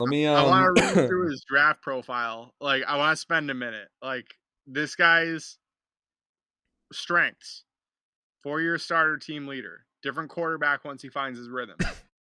Let me I want to read through his draft profile. Like, I want to spend a minute. Like, this guy's strengths: 4-year starter, team leader, different quarterback once he finds his rhythm,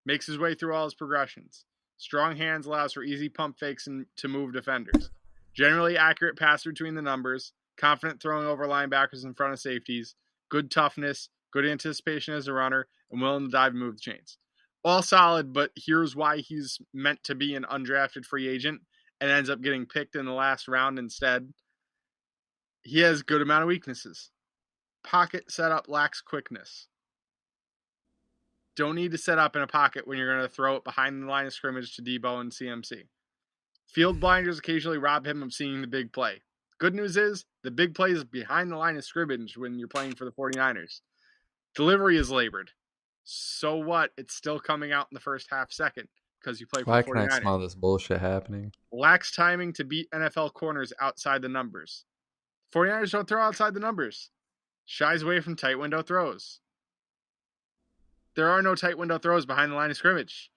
makes his way through all his progressions, strong hands, allows for easy pump fakes and to move defenders, generally accurate passer between the numbers, confident throwing over linebackers in front of safeties, good toughness, good anticipation as a runner, and willing to dive and move the chains. All solid, but here's why he's meant to be an undrafted free agent and ends up getting picked in the last round instead. He has good amount of weaknesses. Pocket setup lacks quickness. Don't need to set up in a pocket when you're going to throw it behind the line of scrimmage to Debo and CMC. Field blinders occasionally rob him of seeing the big play. Good news is the big play is behind the line of scrimmage when you're playing for the 49ers. Delivery is labored. So what? It's still coming out in the first half second because you play for Why the can I 49ers. smell this bullshit happening? Lacks timing to beat NFL corners outside the numbers. 49ers don't throw outside the numbers. Shies away from tight window throws. There are no tight window throws behind the line of scrimmage.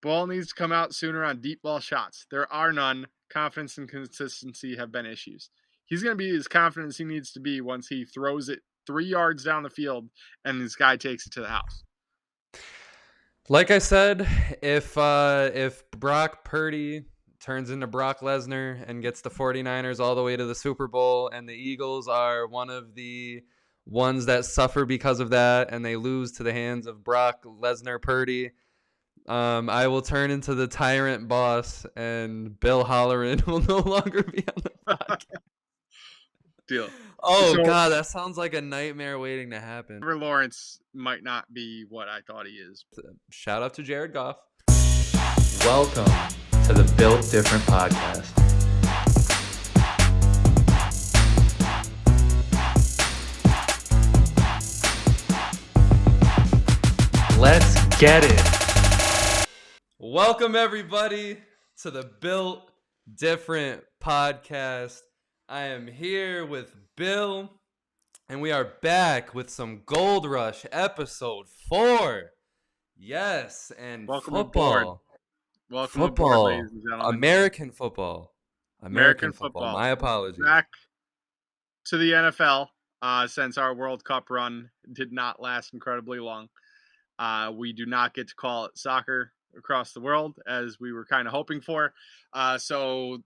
Ball needs to come out sooner on deep ball shots. There are none. Confidence and consistency have been issues. He's going to be as confident as he needs to be once he throws it 3 yards down the field and this guy takes it to the house. Like I said, if Brock Purdy turns into Brock Lesnar and gets the 49ers all the way to the Super Bowl, and the Eagles are one of the ones that suffer because of that, and they lose to the hands of Brock Lesnar Purdy, I will turn into the tyrant boss, and Bill Holleran will no longer be on the podcast. Deal. Oh, God, that sounds like a nightmare waiting to happen. Trevor Lawrence might not be what I thought he is. Shout out to Jared Goff. Welcome to the Built Different podcast. Let's get it. Welcome, everybody, to the Built Different podcast. I am here with Bill, and we are back with some Gold Rush episode 4. Yes, and Welcome football. Aboard. Welcome aboard, ladies and gentlemen. American football. American football. My apologies. Back to the NFL, since our World Cup run did not last incredibly long. We do not get to call it soccer across the world as we were kind of hoping for. So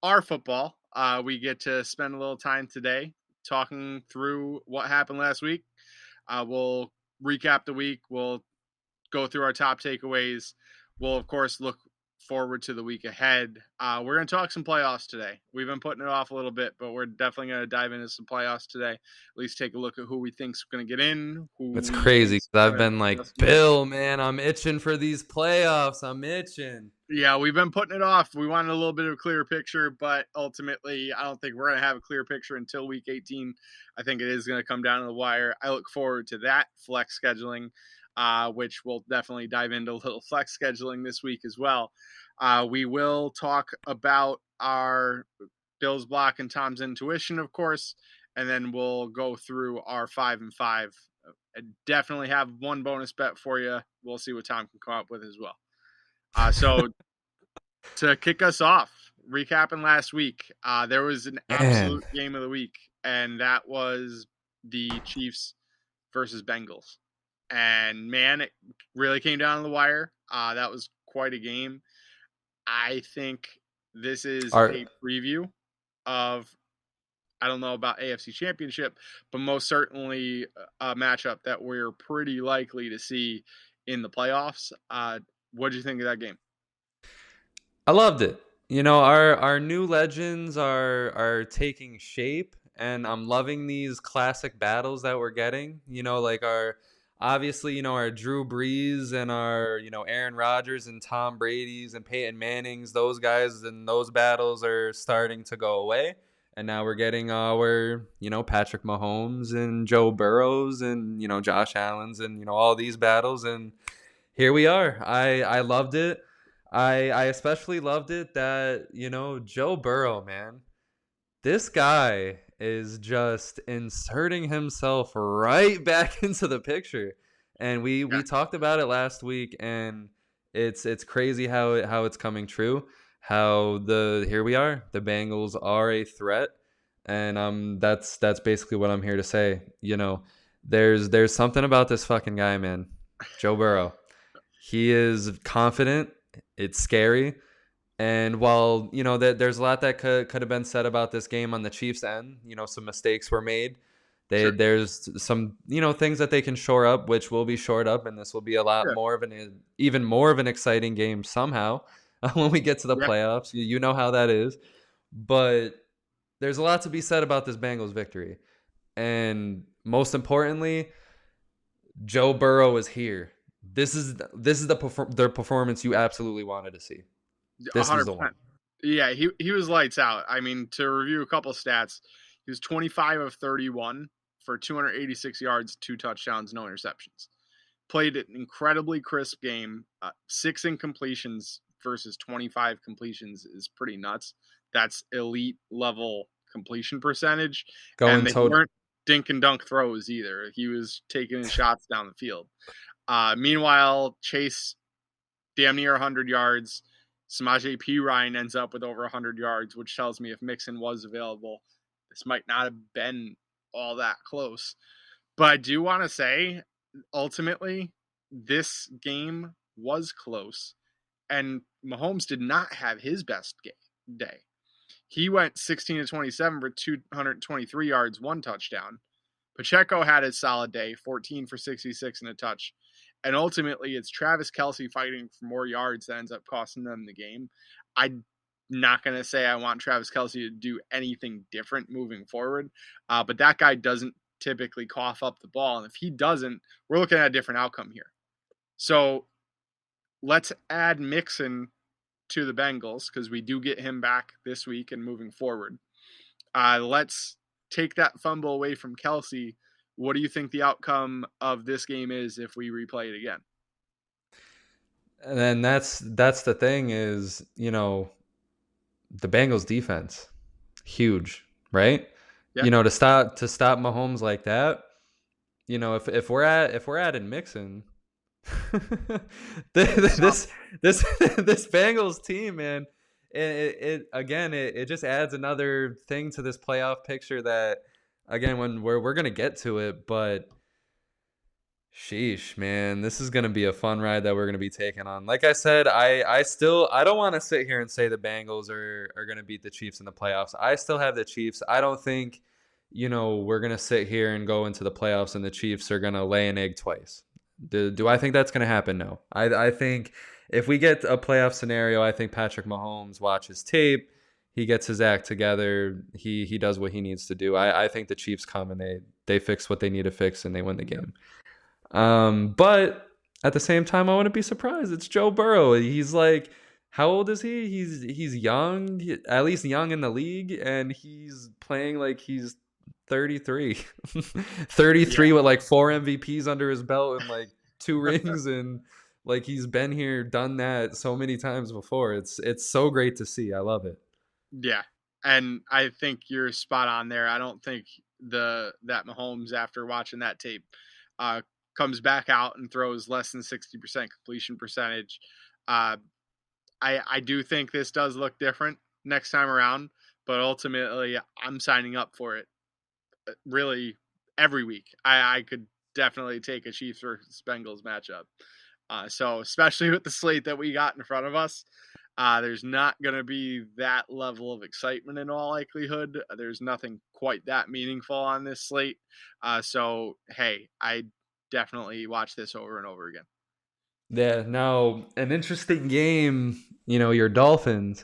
our football, we get to spend a little time today talking through what happened last week. We'll recap the week. We'll go through our top takeaways. We'll, of course, look forward to the week ahead. We're going to talk some playoffs today. We've been putting it off a little bit, but we're definitely going to dive into some playoffs today. At least take a look at who we think's going to get in. It's crazy because I've been like, Bill, man, I'm itching for these playoffs. I'm itching. Yeah, we've been putting it off. We wanted a little bit of a clearer picture, but ultimately, I don't think we're going to have a clear picture until week 18. I think it is going to come down to the wire. I look forward to that flex scheduling, which we'll definitely dive into a little flex scheduling this week as well. We will talk about our Bill's block and Tom's intuition, of course, and then we'll go through our 5 and 5. I definitely have one bonus bet for you. We'll see what Tom can come up with as well. So to kick us off, recapping last week, there was an absolute game of the week, and that was the Chiefs versus Bengals. And, man, it really came down to the wire. That was quite a game. I think this is a preview of, I don't know about AFC Championship, but most certainly a matchup that we're pretty likely to see in the playoffs. What did you think of that game? I loved it. You know, our new legends are taking shape, and I'm loving these classic battles that we're getting. You know, like our Drew Brees and our, Aaron Rodgers and Tom Brady's and Peyton Manning's, those guys and those battles are starting to go away. And now we're getting our, Patrick Mahomes and Joe Burrows and, Josh Allen's and, all these battles. And here we are. I loved it. I especially loved it that, Joe Burrow, man, this guy is just inserting himself right back into the picture. And we talked about it last week, and It's crazy how it's coming true. Here we are. The Bengals are a threat, and that's basically what I'm here to say. There's something about this fucking guy, man. Joe Burrow. He is confident. It's scary. And while there's a lot that could have been said about this game on the Chiefs' end, some mistakes were made. Sure. There's some things that they can shore up, which will be shored up, and this will be a lot Yeah. more of even more of an exciting game somehow when we get to the Yeah. playoffs. You know how that is, but there's a lot to be said about this Bengals victory, and most importantly, Joe Burrow is here. This is their performance you absolutely wanted to see. A This was hundred the one. percent. Yeah, he was lights out. I mean, to review a couple stats, he was 25 of 31 for 286 yards, 2 touchdowns, no interceptions. Played an incredibly crisp game. 6 incompletions versus 25 completions is pretty nuts. That's elite level completion percentage, Going and they toe. weren't dink and dunk throws either. He was taking his shots down the field. Meanwhile, Chase damn near 100 yards. Samaje Perine ends up with over 100 yards, which tells me if Mixon was available, this might not have been all that close. But I do want to say, ultimately, this game was close, and Mahomes did not have his best day. He went 16 to 27 for 223 yards, 1 touchdown. Pacheco had a solid day, 14 for 66 and a touch. And ultimately, it's Travis Kelce fighting for more yards that ends up costing them the game. I'm not going to say I want Travis Kelce to do anything different moving forward, but that guy doesn't typically cough up the ball. And if he doesn't, we're looking at a different outcome here. So let's add Mixon to the Bengals because we do get him back this week and moving forward. Let's take that fumble away from Kelce. What do you think the outcome of this game is if we replay it again? And then that's the thing is, the Bengals defense, huge, right? Yeah. To stop Mahomes like that, if we're adding Mixon, this Bengals team, man, it again, it just adds another thing to this playoff picture that, again, when we're gonna get to it, but sheesh, man, this is gonna be a fun ride that we're gonna be taking on. Like I said, I don't want to sit here and say the Bengals are gonna beat the Chiefs in the playoffs. I still have the Chiefs. I don't think, we're gonna sit here and go into the playoffs and the Chiefs are gonna lay an egg twice. Do I think that's gonna happen? No. I think if we get a playoff scenario, I think Patrick Mahomes watches tape. He gets his act together. He does what he needs to do. I think the Chiefs come and they fix what they need to fix and they win the game. But at the same time, I wouldn't be surprised. It's Joe Burrow. He's like, how old is he? He's young, at least young in the league, and he's playing like he's 33. 33 Yeah. with like 4 MVPs under his belt and like 2 rings, and like he's been here, done that so many times before. It's so great to see. I love it. Yeah. And I think you're spot on there. I don't think that Mahomes, after watching that tape, uh, comes back out and throws less than 60% completion percentage. Uh, I do think this does look different next time around, but ultimately I'm signing up for it really every week. I could definitely take a Chiefs versus Bengals matchup. So especially with the slate that we got in front of us, there's not going to be that level of excitement in all likelihood. There's nothing quite that meaningful on this slate. So, hey, I definitely watch this over and over again. Yeah. Now, an interesting game. Your Dolphins.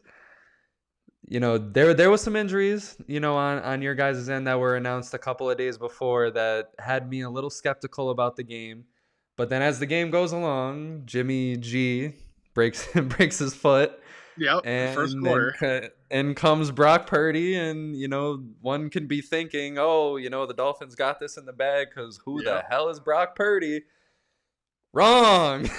There was some injuries, on your guys' end that were announced a couple of days before that had me a little skeptical about the game. But then as the game goes along, Jimmy G breaks breaks his foot, Yep, first and then quarter. and comes Brock Purdy, and one can be thinking, oh, the Dolphins got this in the bag because who the Yep, hell is Brock Purdy? Wrong.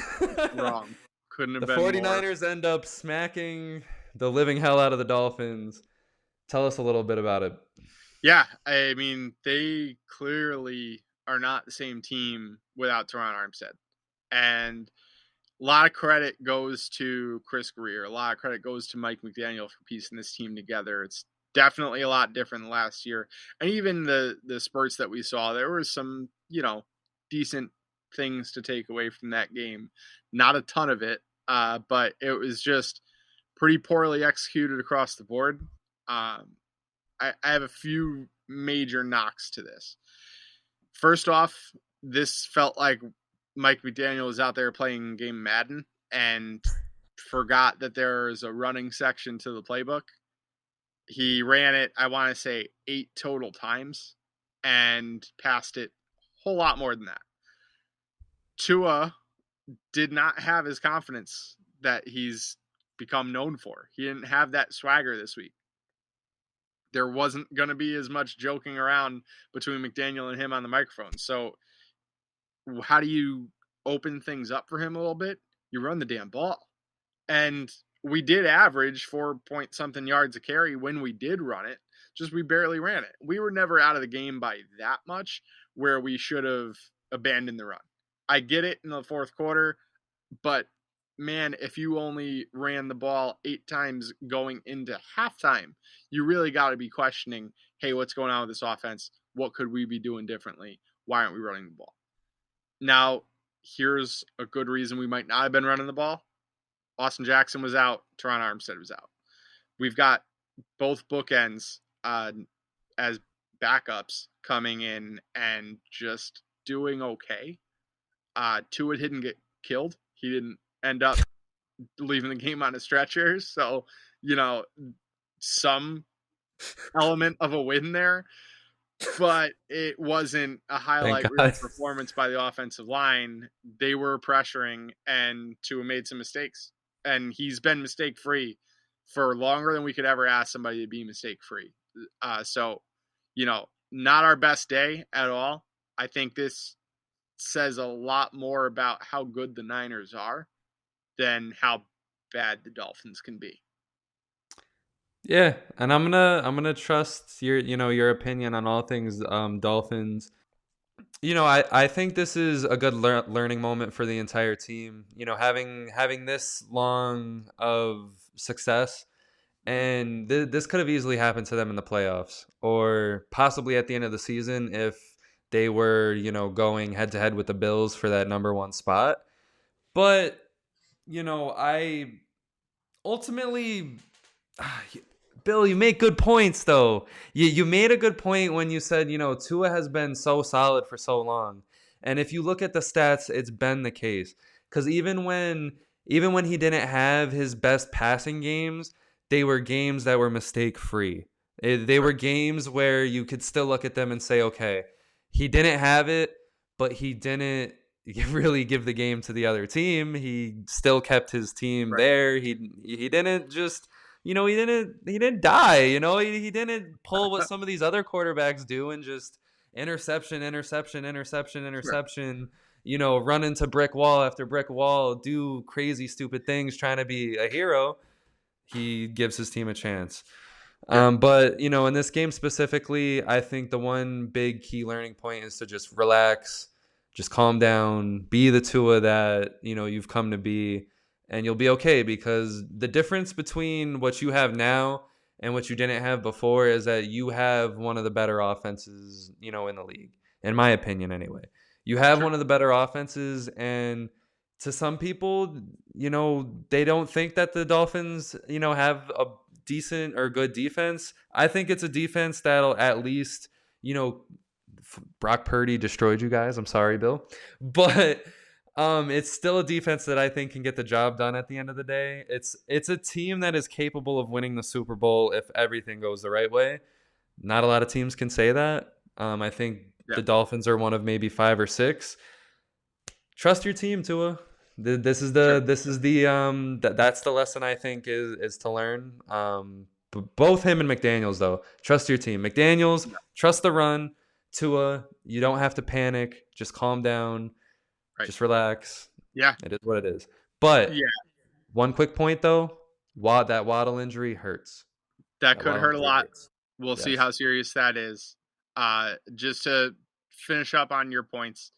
wrong. Couldn't have The been more. 49ers end up smacking the living hell out of the Dolphins. Tell us a little bit about it. Yeah, I mean, they clearly are not the same team without Teron Armstead. And a lot of credit goes to Chris Greer. A lot of credit goes to Mike McDaniel for piecing this team together. It's definitely a lot different than last year. And even the spurts that we saw, there were some, decent things to take away from that game. Not a ton of it, but it was just pretty poorly executed across the board. I have a few major knocks to this. First off, this felt like Mike McDaniel was out there playing game Madden and forgot that there's a running section to the playbook. He ran it, I want to say, 8 total times and passed it a whole lot more than that. Tua did not have his confidence that he's become known for. He didn't have that swagger this week. There wasn't going to be as much joking around between McDaniel and him on the microphone. So how do you open things up for him a little bit? You run the damn ball. And we did average 4 point something yards a carry when we did run it. Just we barely ran it. We were never out of the game by that much where we should have abandoned the run. I get it in the fourth quarter, but man, if you only ran the ball 8 times going into halftime, you really got to be questioning, hey, what's going on with this offense? What could we be doing differently? Why aren't we running the ball? Now, here's a good reason we might not have been running the ball. Austin Jackson was out. Teron Armstead was out. We've got both bookends as backups coming in and just doing okay. Tua didn't get killed. He didn't end up leaving the game on a stretcher. So, some element of a win there. But it wasn't a Thank highlight reel God. performance by the offensive line. They were pressuring, and Tua made some mistakes. And he's been mistake free for longer than we could ever ask somebody to be mistake free. So, not our best day at all. I think this says a lot more about how good the Niners are than how bad the Dolphins can be. Yeah, and I'm gonna trust your opinion on all things Dolphins. I think this is a good learning moment for the entire team. Having this long of success, and this could have easily happened to them in the playoffs, or possibly at the end of the season if they were going head to head with the Bills for that number one spot. But I ultimately, Bill, you make good points though. You made a good point when you said Tua has been so solid for so long, and if you look at the stats, it's been the case. Because even when he didn't have his best passing games, they were games that were mistake free. They were games where you could still look at them and say, okay, he didn't have it, but he didn't really give the game to the other team. He still kept his team Right. there. He didn't just he didn't die. He didn't pull what some of these other quarterbacks do and just interception, interception, interception, Sure. interception. Run into brick wall after brick wall, do crazy stupid things trying to be a hero. He gives his team a chance. Yeah. But in this game specifically, I think the one big key learning point is to just relax, just calm down, be the Tua that you've come to be, and you'll be okay. Because the difference between what you have now and what you didn't have before is that you have one of the better offenses, in the league, in my opinion, anyway. You have Sure. one of the better offenses, and to some people, they don't think that the Dolphins, have a decent or good defense. I think it's a defense that'll at least, Brock Purdy destroyed you guys. I'm sorry, Bill. But it's still a defense that I think can get the job done at the end of the day. It's a team that is capable of winning the Super Bowl if everything goes the right way. Not a lot of teams can say that. I think Yeah. the Dolphins are one of maybe 5 or 6. Trust your team, Tua. This is Sure. that's the lesson I think is to learn. Both him and McDaniels though. Trust your team. McDaniels, Yeah. trust the run. Tua, you don't have to panic. Just calm down. Right. Just relax. Yeah. It is what it is. But Yeah. one quick point though, that Waddle injury hurts. That That could Waddle hurt a injury lot. hurts. We'll see Yes. how serious that is. Just to finish up on your points,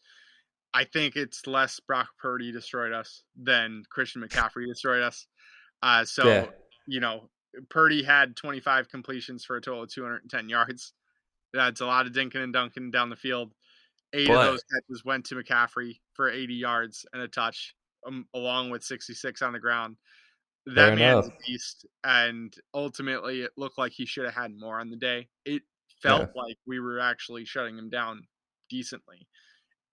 I think it's less Brock Purdy destroyed us than Christian McCaffrey destroyed us. Yeah, So, you know, Purdy had 25 completions for a total of 210 yards. That's a lot of dinking and dunking down the field. 8 of but those catches went to McCaffrey for 80 yards and a touch, along with 66 on the ground. fair That man's enough. a beast, and ultimately, it looked like he should have had more on the day. It Yeah, felt like we were actually shutting him down decently.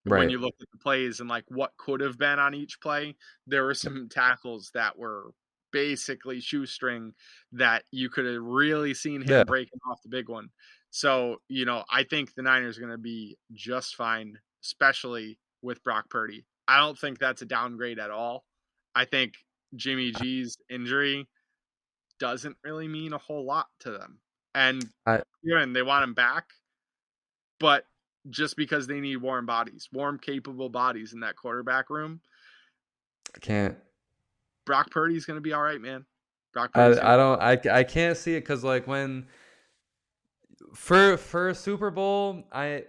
When right. you look at the plays and like what could have been on each play, there were some tackles that were basically shoestring that you could have really seen Yeah, him breaking off the big one. So, you know, I think the Niners are going to be just fine, especially with Brock Purdy. I don't think that's a downgrade at all. I think Jimmy G's injury doesn't really mean a whole lot to them. And I even they want him back, but just because they need warm, capable bodies in that quarterback room, can't. Brock Purdy's going to be all right, man. Brock Purdy's going I to. don't. I can't see it because like when for a Super Bowl, I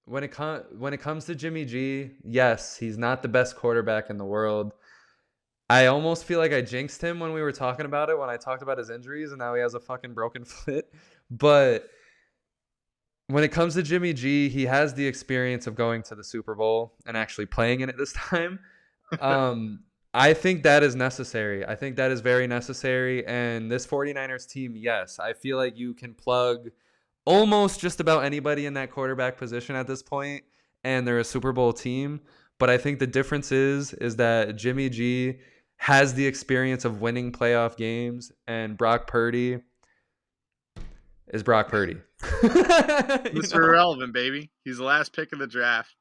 when it comes to Jimmy G, yes, he's not the best quarterback in the world. I almost feel like I jinxed him when we were talking about it when I talked about his injuries and now he has a fucking broken foot. But when it comes to Jimmy G, he has the experience of going to the Super Bowl and actually playing in it this time. Um, I think that is necessary. I think that is very necessary. And this 49ers team, yes, I feel like you can plug almost just about anybody in that quarterback position at this point, and they're a Super Bowl team. But I think the difference is that Jimmy G has the experience of winning playoff games, and Brock Purdy is Brock Purdy. you Mr. know, Irrelevant, baby. He's the last pick of the draft.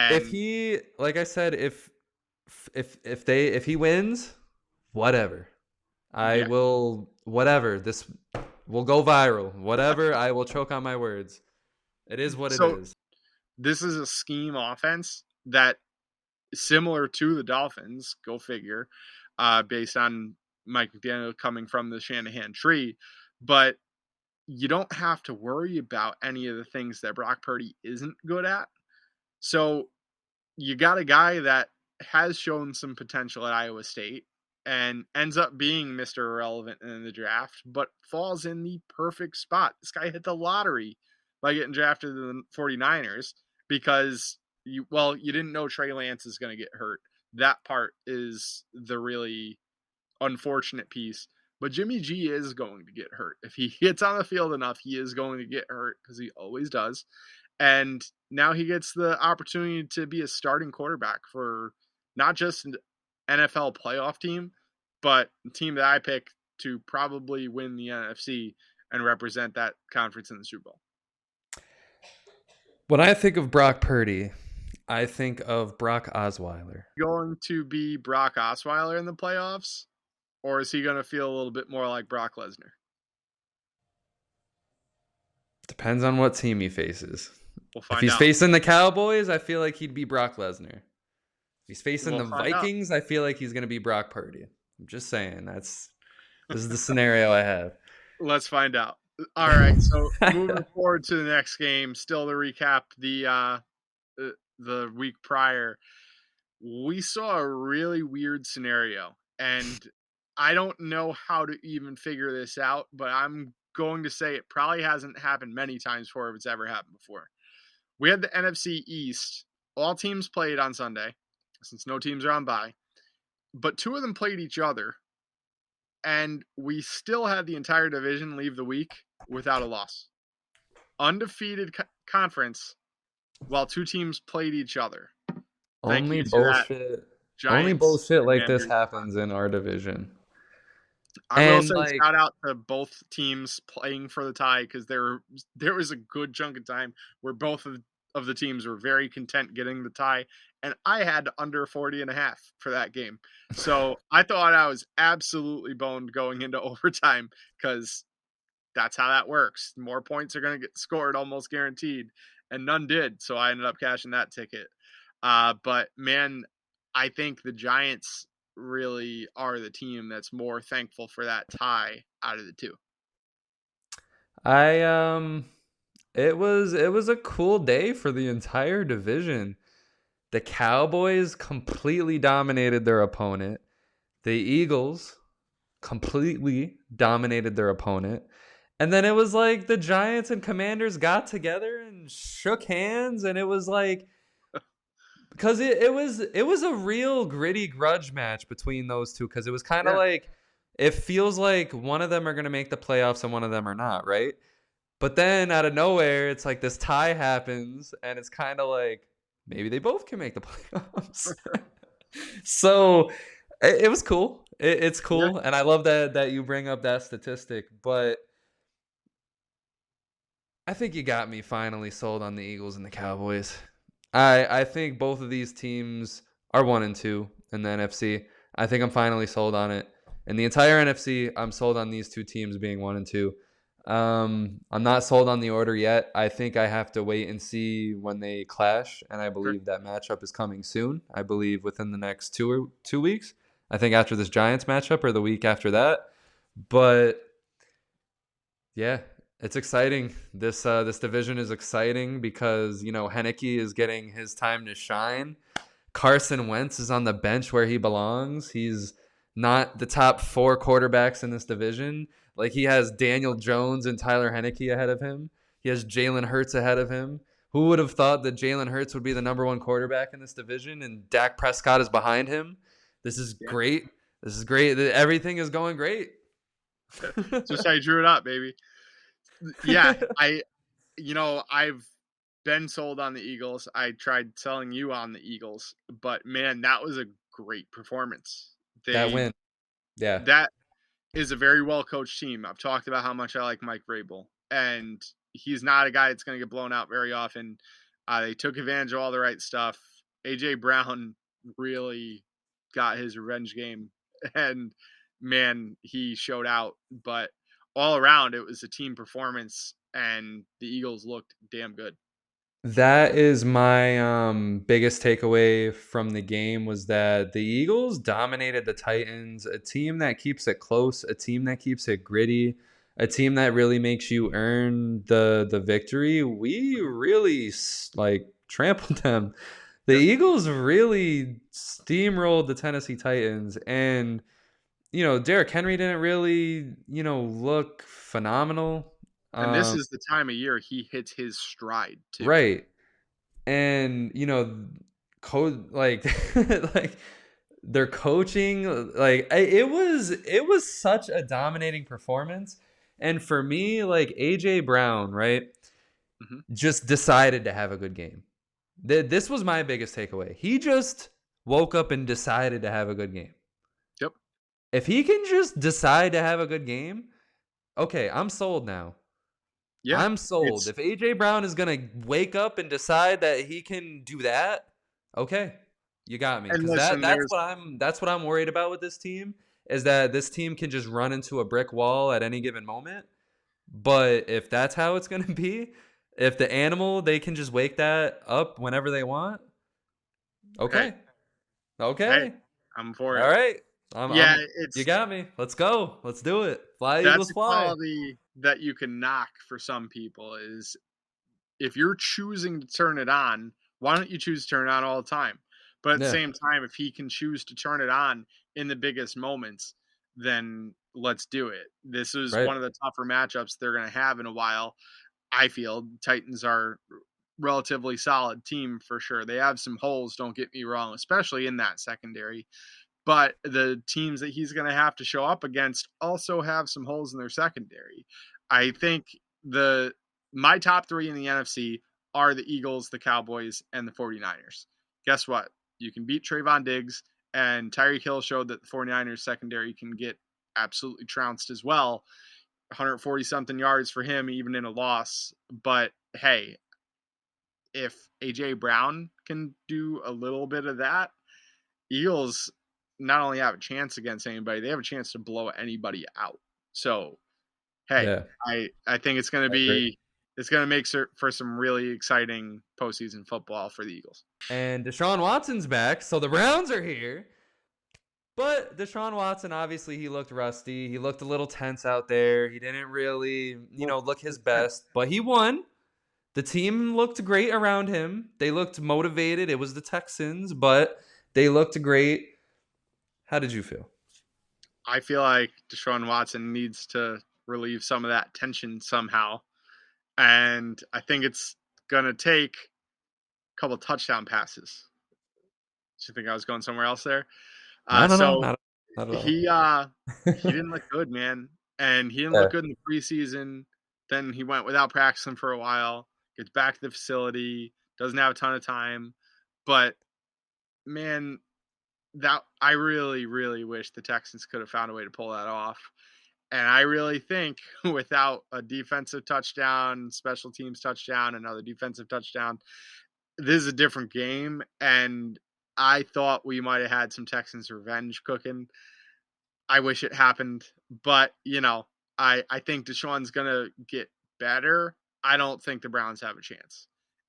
if And he, like I said, if he wins, whatever. I yeah. will whatever. This will go viral. Whatever. I will choke on my words. It is what it So is. this is a scheme offense that similar to the Dolphins, go figure, based on Mike McDaniel coming from the Shanahan tree. But you don't have to worry about any of the things that Brock Purdy isn't good at. So you got a guy that has shown some potential at Iowa State and ends up being Mr. Irrelevant in the draft, but falls in the perfect spot. This guy hit the lottery by getting drafted to the 49ers because you didn't know Trey Lance is going to get hurt. That part is the really unfortunate piece. But Jimmy G is going to get hurt. If he gets on the field enough, he is going to get hurt because he always does. And now he gets the opportunity to be a starting quarterback for not just an NFL playoff team, but a team that I pick to probably win the NFC and represent that conference in the Super Bowl. When I think of Brock Purdy, I think of Brock Osweiler. Going to be Brock Osweiler in the playoffs, or is he going to feel a little bit more like Brock Lesnar? Depends on what team he faces. We'll If find he's out. facing the Cowboys, I feel like he'd be Brock Lesnar. If he's facing We'll the find out. Vikings, I feel like he's going to be Brock Purdy. I'm just saying. This is the scenario I have. Let's find out. All right, so moving forward to the next game, still to recap the week prior, we saw a really weird scenario, and I don't know how to even figure this out, but I'm going to say it probably hasn't happened many times before if it's ever happened before. We had the NFC East. All teams played on Sunday, since no teams are on bye, but two of them played each other, and we still had the entire division leave the week without a loss. Undefeated conference while two teams played each other. Thank you Only to that bullshit. Only Giants bullshit like this Commanders. happens in our division. I will And say like shout out to both teams playing for the tie because there was a good chunk of time where both of the teams were very content getting the tie, and I had under 40.5 for that game. So I thought I was absolutely boned going into overtime because that's how that works. More points are going to get scored almost guaranteed, and none did. So I ended up cashing that ticket. But man, I think the Giants really are the team that's more thankful for that tie out of the two. I it was a cool day for the entire division. The Cowboys completely dominated their opponent. The Eagles completely dominated their opponent. And then it was like the Giants and Commanders got together and shook hands, and it was like, because it was a real gritty grudge match between those two, because it was kind of Yeah. like, it feels like one of them are going to make the playoffs and one of them are not, right? But then out of nowhere, it's like this tie happens, and it's kind of like maybe they both can make the playoffs. So it was cool. It's Yeah. cool, and I love that you bring up that statistic. But I think you got me finally sold on the Eagles and the Cowboys. I think both of these teams are 1-2 in the NFC. I think I'm finally sold on it. In the entire NFC, I'm sold on these two teams being 1-2. I'm not sold on the order yet. I think I have to wait and see when they clash, and I Sure. believe that matchup is coming soon. I believe within the next 2 weeks. I think after this Giants matchup or the week after that. But yeah, it's exciting. This division is exciting because Heineke is getting his time to shine. Carson Wentz is on the bench where he belongs. He's not the top 4 quarterbacks in this division. Like, he has Daniel Jones and Tyler Heineke ahead of him. He has Jalen Hurts ahead of him. Who would have thought that Jalen Hurts would be the number 1 quarterback in this division and Dak Prescott is behind him? This is Yeah. great. This is great. Everything is going great. Just how you drew it up, baby. Yeah, I've been sold on the Eagles. I tried selling you on the Eagles, but man, that was a great performance. That They win. Yeah. that is a very well coached team. I've talked about how much I like Mike Vrabel, and he's not a guy that's going to get blown out very often. They took advantage of all the right stuff. AJ Brown really got his revenge game, and man, he showed out. But all around, it was a team performance, and the Eagles looked damn good. That is my biggest takeaway from the game, was that the Eagles dominated the Titans, a team that keeps it close, a team that keeps it gritty, a team that really makes you earn the victory. We really trampled them. The Yep. Eagles really steamrolled the Tennessee Titans, and Derrick Henry didn't really look phenomenal. And this is the time of year he hits his stride too. Right. And code like like their coaching, it was such a dominating performance. And for me, like, AJ Brown, right, Hmm. just decided to have a good game. This was my biggest takeaway. He just woke up and decided to have a good game. Yep. If he can just decide to have a good game, okay, I'm sold now. Yeah. I'm sold. It's If AJ Brown is gonna wake up and decide that he can do that, okay, you got me. and Because listen, there's that's what I'm worried about with this team, is that this team can just run into a brick wall at any given moment. But if that's how it's gonna be, if the animal, they can just wake that up whenever they want, hey, okay, hey, okay, I'm for it. all right. I'm Yeah, I'm you it's got me. Let's go. Let's do it. Fly that's Eagles a fly. quality that you can knock for some people is if you're choosing to turn it on, why don't you choose to turn it on all the time? But at the Yeah. same time, if he can choose to turn it on in the biggest moments, then let's do it. This is Right. one of the tougher matchups they're going to have in a while. I feel Titans are relatively solid team for sure. They have some holes, don't get me wrong, especially in that secondary. But the teams that he's going to have to show up against also have some holes in their secondary. I think the my top 3 in the NFC are the Eagles, the Cowboys, and the 49ers. Guess what? You can beat Trayvon Diggs, and Tyreek Hill showed that the 49ers secondary can get absolutely trounced as well. 140 something yards for him, even in a loss. But hey, if AJ Brown can do a little bit of that, Eagles not only have a chance against anybody, they have a chance to blow anybody out. So, hey, Yeah. I think it's going to I agree. be it's going to make for some really exciting postseason football for the Eagles. And Deshaun Watson's back, so the Browns are here. But Deshaun Watson, obviously, he looked rusty. He looked a little tense out there. He didn't really, Well, look his it's tense. best. But he won. The team looked great around him. They looked motivated. It was the Texans, but they looked great. How did you feel? I feel like Deshaun Watson needs to relieve some of that tension somehow. And I think it's going to take a couple touchdown passes. Do you think I was going somewhere else there? No, no, no, So not at all. he didn't look good, man. And he didn't Yeah. look good in the preseason. Then he went without practicing for a while, gets back to the facility, doesn't have a ton of time. But man, that I really, really wish the Texans could have found a way to pull that off. And I really think without a defensive touchdown, special teams touchdown, another defensive touchdown, this is a different game. And I thought we might have had some Texans revenge cooking. I wish it happened, but I think Deshaun's gonna get better. I don't think the Browns have a chance.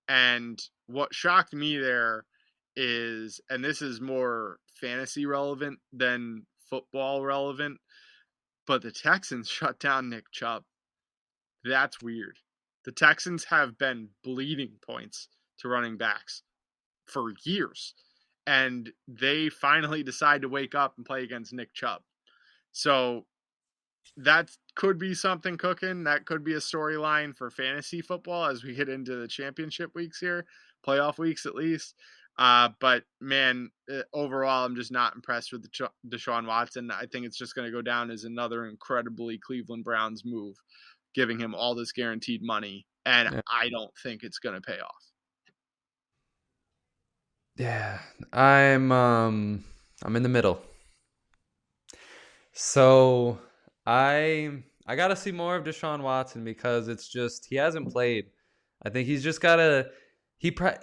And what shocked me there is, and this is more fantasy relevant than football relevant, but the Texans shut down Nick Chubb. That's weird. The Texans have been bleeding points to running backs for years, and they finally decide to wake up and play against Nick Chubb. So that could be something cooking. That could be a storyline for fantasy football as we get into the championship weeks here, playoff weeks at least. But man, overall, I'm just not impressed with Deshaun Watson. I think it's just going to go down as another incredibly Cleveland Browns move, giving him all this guaranteed money, and Yeah. I don't think it's going to pay off. Yeah. I'm in the middle. So I gotta see more of Deshaun Watson because it's just he hasn't played. I think he's just gotta he pro-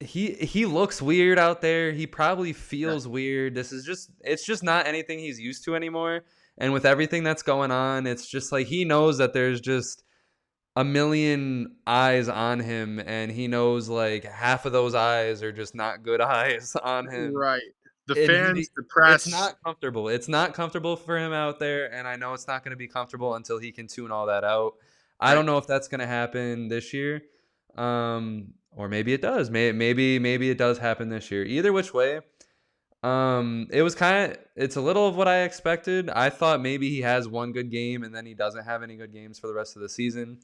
he looks weird out there. He probably Yeah. feels weird. It's just not anything he's used to anymore. And with everything that's going on, it's just like he knows that there's just a million eyes on him, and he knows like half of those eyes are just not good eyes on him. Right. The And fans, the it's press, not comfortable. It's not comfortable for him out there, and I know it's not going to be comfortable until he can tune all that out. I right? don't know if that's going to happen this year, or maybe it does. Maybe it does happen this year. Either which way, it's a little of what I expected. I thought maybe he has one good game and then he doesn't have any good games for the rest of the season.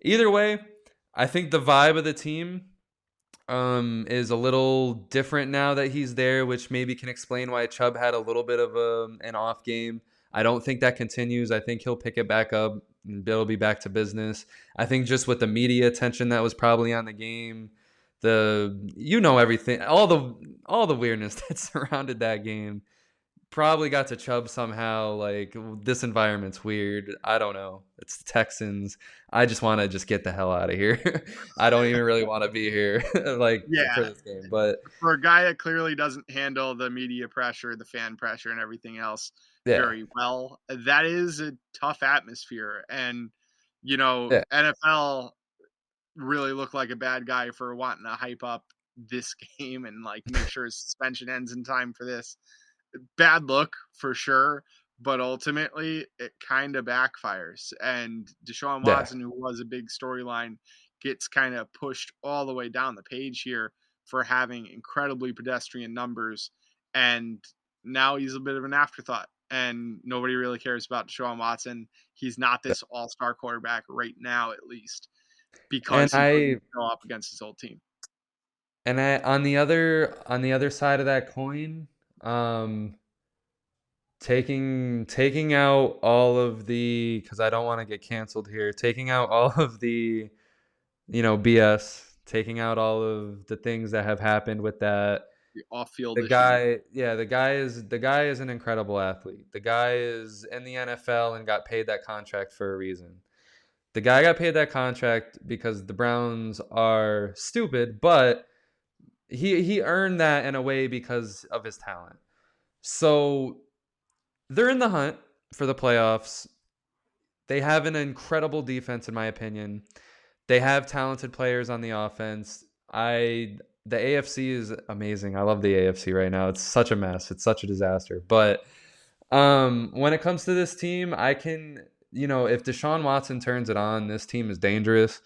Either way, I think the vibe of the team is a little different now that he's there, which maybe can explain why Chubb had a little bit of an off game. I don't think that continues. I think he'll pick it back up and it'll be back to business. I think just with the media attention that was probably on the game, everything, all the weirdness that surrounded that game probably got to Chubb somehow. Like, this environment's weird. I don't know. It's the Texans. I just want to just get the hell out of here. I don't even really want to be here like for Yeah. this game. But For a guy that clearly doesn't handle the media pressure, the fan pressure, and everything else yeah, very well, that is a tough atmosphere. And, yeah, NFL really looked like a bad guy for wanting to hype up this game and like make sure his suspension ends in time for this. Bad look for sure, but ultimately it kind of backfires. And Deshaun yeah, Watson, who was a big storyline, gets kind of pushed all the way down the page here for having incredibly pedestrian numbers. And now he's a bit of an afterthought. And nobody really cares about Deshaun Watson. He's not yeah. this all-star quarterback right now, at least, And because he I couldn't go up against his old team. and I on the other side of that coin, um, taking out all of the because I don't want to get canceled here. Taking out all of the BS, taking out all of the things that have happened with that. The off-field The issues. guy, yeah, the guy is an incredible athlete. The guy is in the NFL and got paid that contract for a reason. The guy got paid that contract because the Browns are stupid, but he earned that in a way because of his talent. So they're in the hunt for the playoffs. They have an incredible defense, in my opinion. They have talented players on the offense. The AFC is amazing. I love the AFC right now. It's such a mess. It's such a disaster. But when it comes to this team, I can, if Deshaun Watson turns it on, this team is dangerous.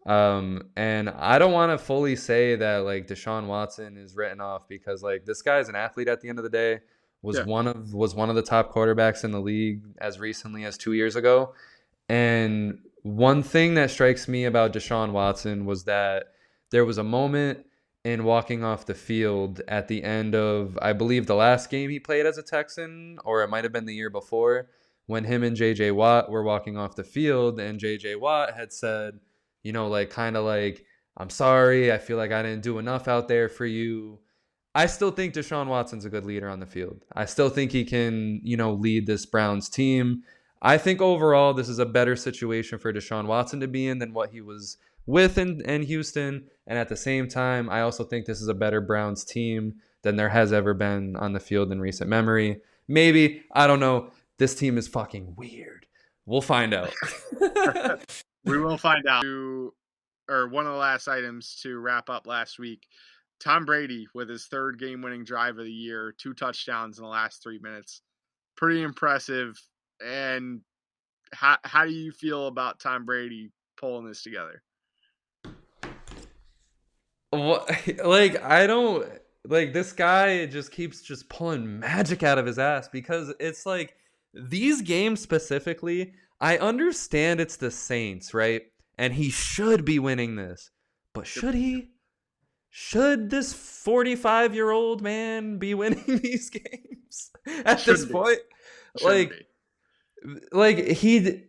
And I don't want to fully say that like Deshaun Watson is written off because like this guy's an athlete at the end of the day. Yeah. Was one of the top quarterbacks in the league as recently as 2 years ago. And one thing that strikes me about Deshaun Watson was that there was a moment in walking off the field at the end of, I believe, the last game he played as a Texan, or it might have been the year before, when him and JJ Watt were walking off the field, and JJ Watt had said, like kind of like, I'm sorry, I feel like I didn't do enough out there for you. I still think Deshaun Watson's a good leader on the field. I still think he can, lead this Browns team. I think overall this is a better situation for Deshaun Watson to be in than what he was with in Houston. And at the same time, I also think this is a better Browns team than there has ever been on the field in recent memory. Maybe, I don't know. This team is fucking weird. We'll find out. We will find out. Or one of the last items to wrap up last week. Tom Brady with his third game-winning drive of the year, 2 touchdowns in the last 3 minutes. Pretty impressive. And how do you feel about Tom Brady pulling this together? What, like, I don't like this guy just keeps just pulling magic out of his ass because it's like these games specifically, I understand it's the Saints, right? And he should be winning this. But should he? Should this 45-year-old man be winning these games at this point? Like he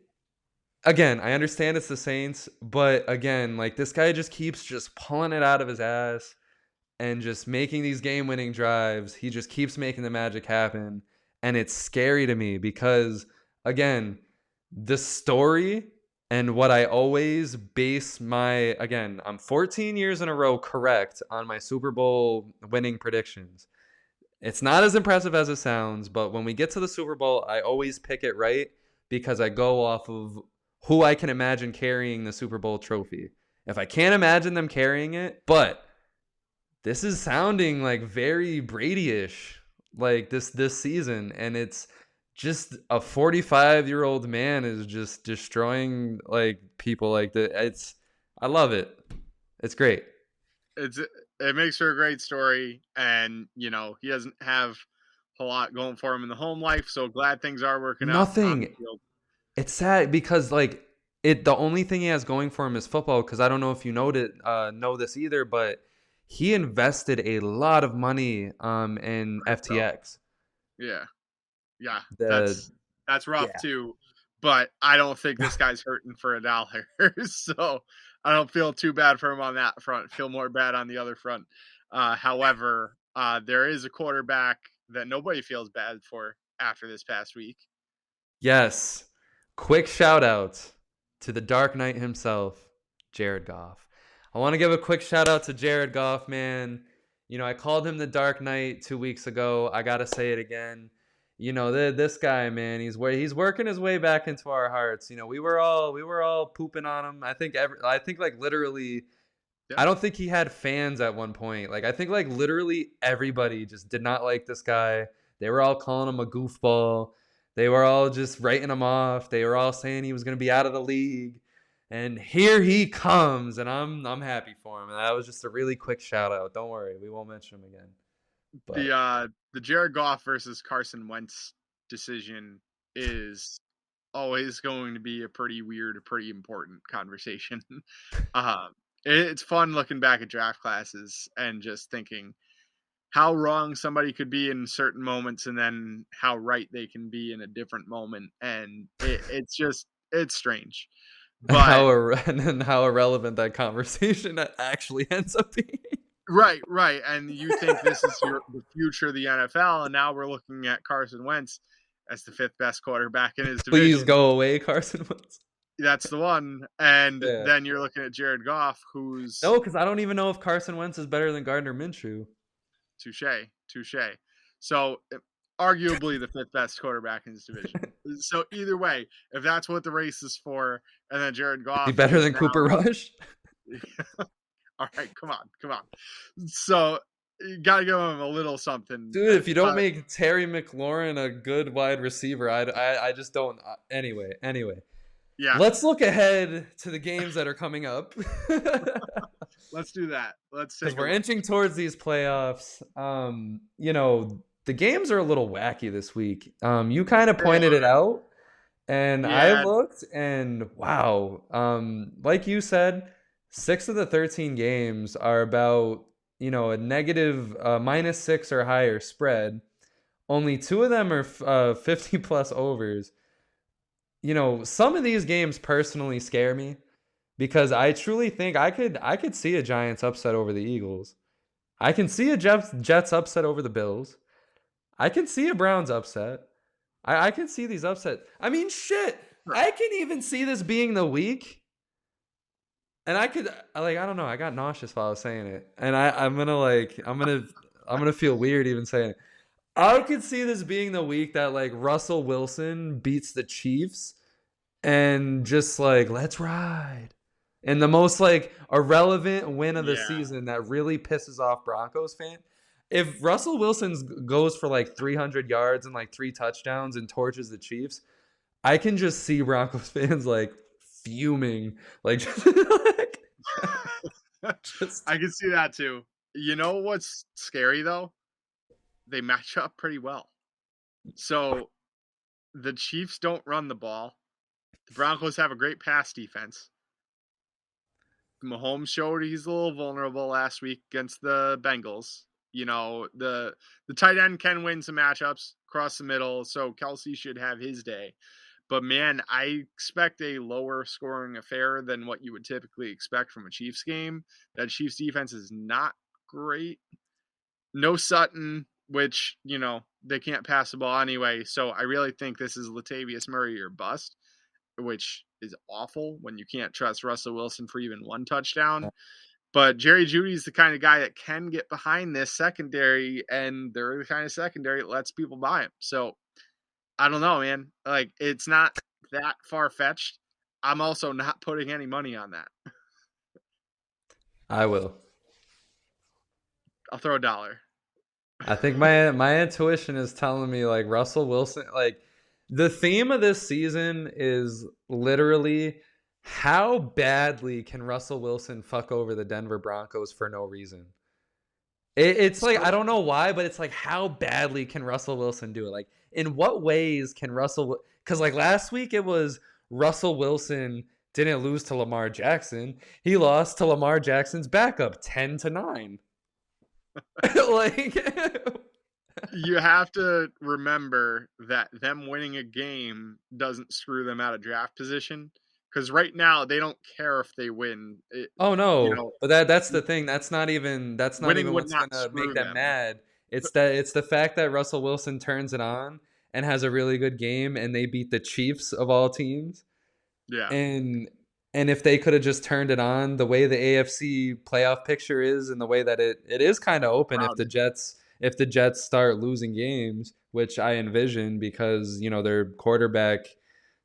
again, I understand it's the Saints, but again, like this guy just keeps just pulling it out of his ass and just making these game-winning drives. He just keeps making the magic happen, and it's scary to me because again, the story and what I always base I'm 14 years in a row correct on my Super Bowl winning predictions. It's not as impressive as it sounds, but when we get to the Super Bowl, I always pick it right because I go off of who I can imagine carrying the Super Bowl trophy. If I can't imagine them carrying it, but this is sounding like very Brady-ish, like this season, and it's just a 45-year-old man is just destroying like people like that. I love it. It's great. It makes for a great story, and he doesn't have a lot going for him in the home life, so glad things are working out on the Nothing. field. It's sad because like the only thing he has going for him is football. Because I don't know if you know this either, but he invested a lot of money in FTX. Yeah. Yeah, The that's rough yeah. too, but I don't think this guy's hurting for $1, so I don't feel too bad for him on that front. Feel more bad on the other front. However, there is a quarterback that nobody feels bad for after this past week. Yes. Quick shout out to the Dark Knight himself, Jared Goff. I want to give a quick shout out to Jared Goff, man. I called him the Dark Knight 2 weeks ago. I gotta say it again. This guy, man, he's working his way back into our hearts. We were all pooping on him. I think like literally, Yeah. I don't think he had fans at one point. Like I think like literally everybody just did not like this guy. They were all calling him a goofball. They were all just writing him off. They were all saying he was going to be out of the league. And here he comes, and I'm happy for him. And that was just a really quick shout out. Don't worry, we won't mention him again. But The Jared Goff versus Carson Wentz decision is always going to be a pretty weird, pretty important conversation. It's fun looking back at draft classes and just thinking how wrong somebody could be in certain moments and then how right they can be in a different moment. And it's strange. But how irrelevant that conversation actually ends up being. Right. And you think this is the future of the NFL, and now we're looking at Carson Wentz as the 5th best quarterback in his division. Please go away, Carson Wentz. That's the one. And then you're looking at Jared Goff, who's... No, because I don't even know if Carson Wentz is better than Gardner Minshew. Touche. So, arguably the 5th best quarterback in his division. So, either way, if that's what the race is for, and then Jared Goff... Is he better than Cooper Rush? All right, come on. So, you got to give him a little something. Dude, if you don't make Terry McLaurin a good wide receiver, I just don't... Anyway. Yeah, Let's look ahead to the games that are coming up. let's do that. Let's Because take a we're look. inching towards these playoffs. The games are a little wacky this week. You kind of They pointed it are. out, and I Yeah, looked, and wow. Like you said, 6 of the 13 games are about a negative -6 or higher spread. Only two of them are 50 plus overs. Some of these games personally scare me because I truly think I could see a Giants upset over the Eagles. I can see a Jets upset over the Bills. I can see a Browns upset. I can see these upsets. I mean, shit. sure. I can even see this being the week, and I could I don't know. I got nauseous while I was saying it, and I'm gonna feel weird even saying it. I could see this being the week that like Russell Wilson beats the Chiefs and just like let's ride. And the most like irrelevant win of the Yeah, season that really pisses off Broncos fan. If Russell Wilson goes for like 300 yards and like 3 touchdowns and torches the Chiefs, I can just see Broncos fans like fuming, like just I can see that too. You know what's scary though? They match up pretty well. So the Chiefs don't run the ball. The Broncos have a great pass defense. Mahomes showed he's a little vulnerable last week against the Bengals. The tight end can win some matchups across the middle, so Kelsey should have his day. But man, I expect a lower scoring affair than what you would typically expect from a Chiefs game. That Chiefs defense is not great. No Sutton, which, they can't pass the ball anyway. So I really think this is Latavius Murray or bust, which is awful when you can't trust Russell Wilson for even one touchdown. But Jerry Jeudy's the kind of guy that can get behind this secondary, and they're the kind of secondary that lets people buy him. So I don't know, man. Like, it's not that far fetched. I'm also not putting any money on that. I will. I'll throw $1. I think my intuition is telling me like Russell Wilson like the theme of this season is literally how badly can Russell Wilson fuck over the Denver Broncos for no reason. It's like So I don't know why, but it's like how badly can Russell Wilson do it? Like in what ways can Russell? Because like last week it was Russell Wilson didn't lose to Lamar Jackson. He lost to Lamar Jackson's backup 10-9. Like you have to remember that them winning a game doesn't screw them out of draft position. Because right now they don't care if they win. oh You no, know, but that's the thing. That's not even winning would what's not gonna make screw them them. mad. It's the fact that Russell Wilson turns it on and has a really good game, and they beat the Chiefs of all teams. Yeah, And if they could have just turned it on the way the AFC playoff picture is, and the way that it is kind of open crowded. if the Jets start losing games, which I envision because their quarterback,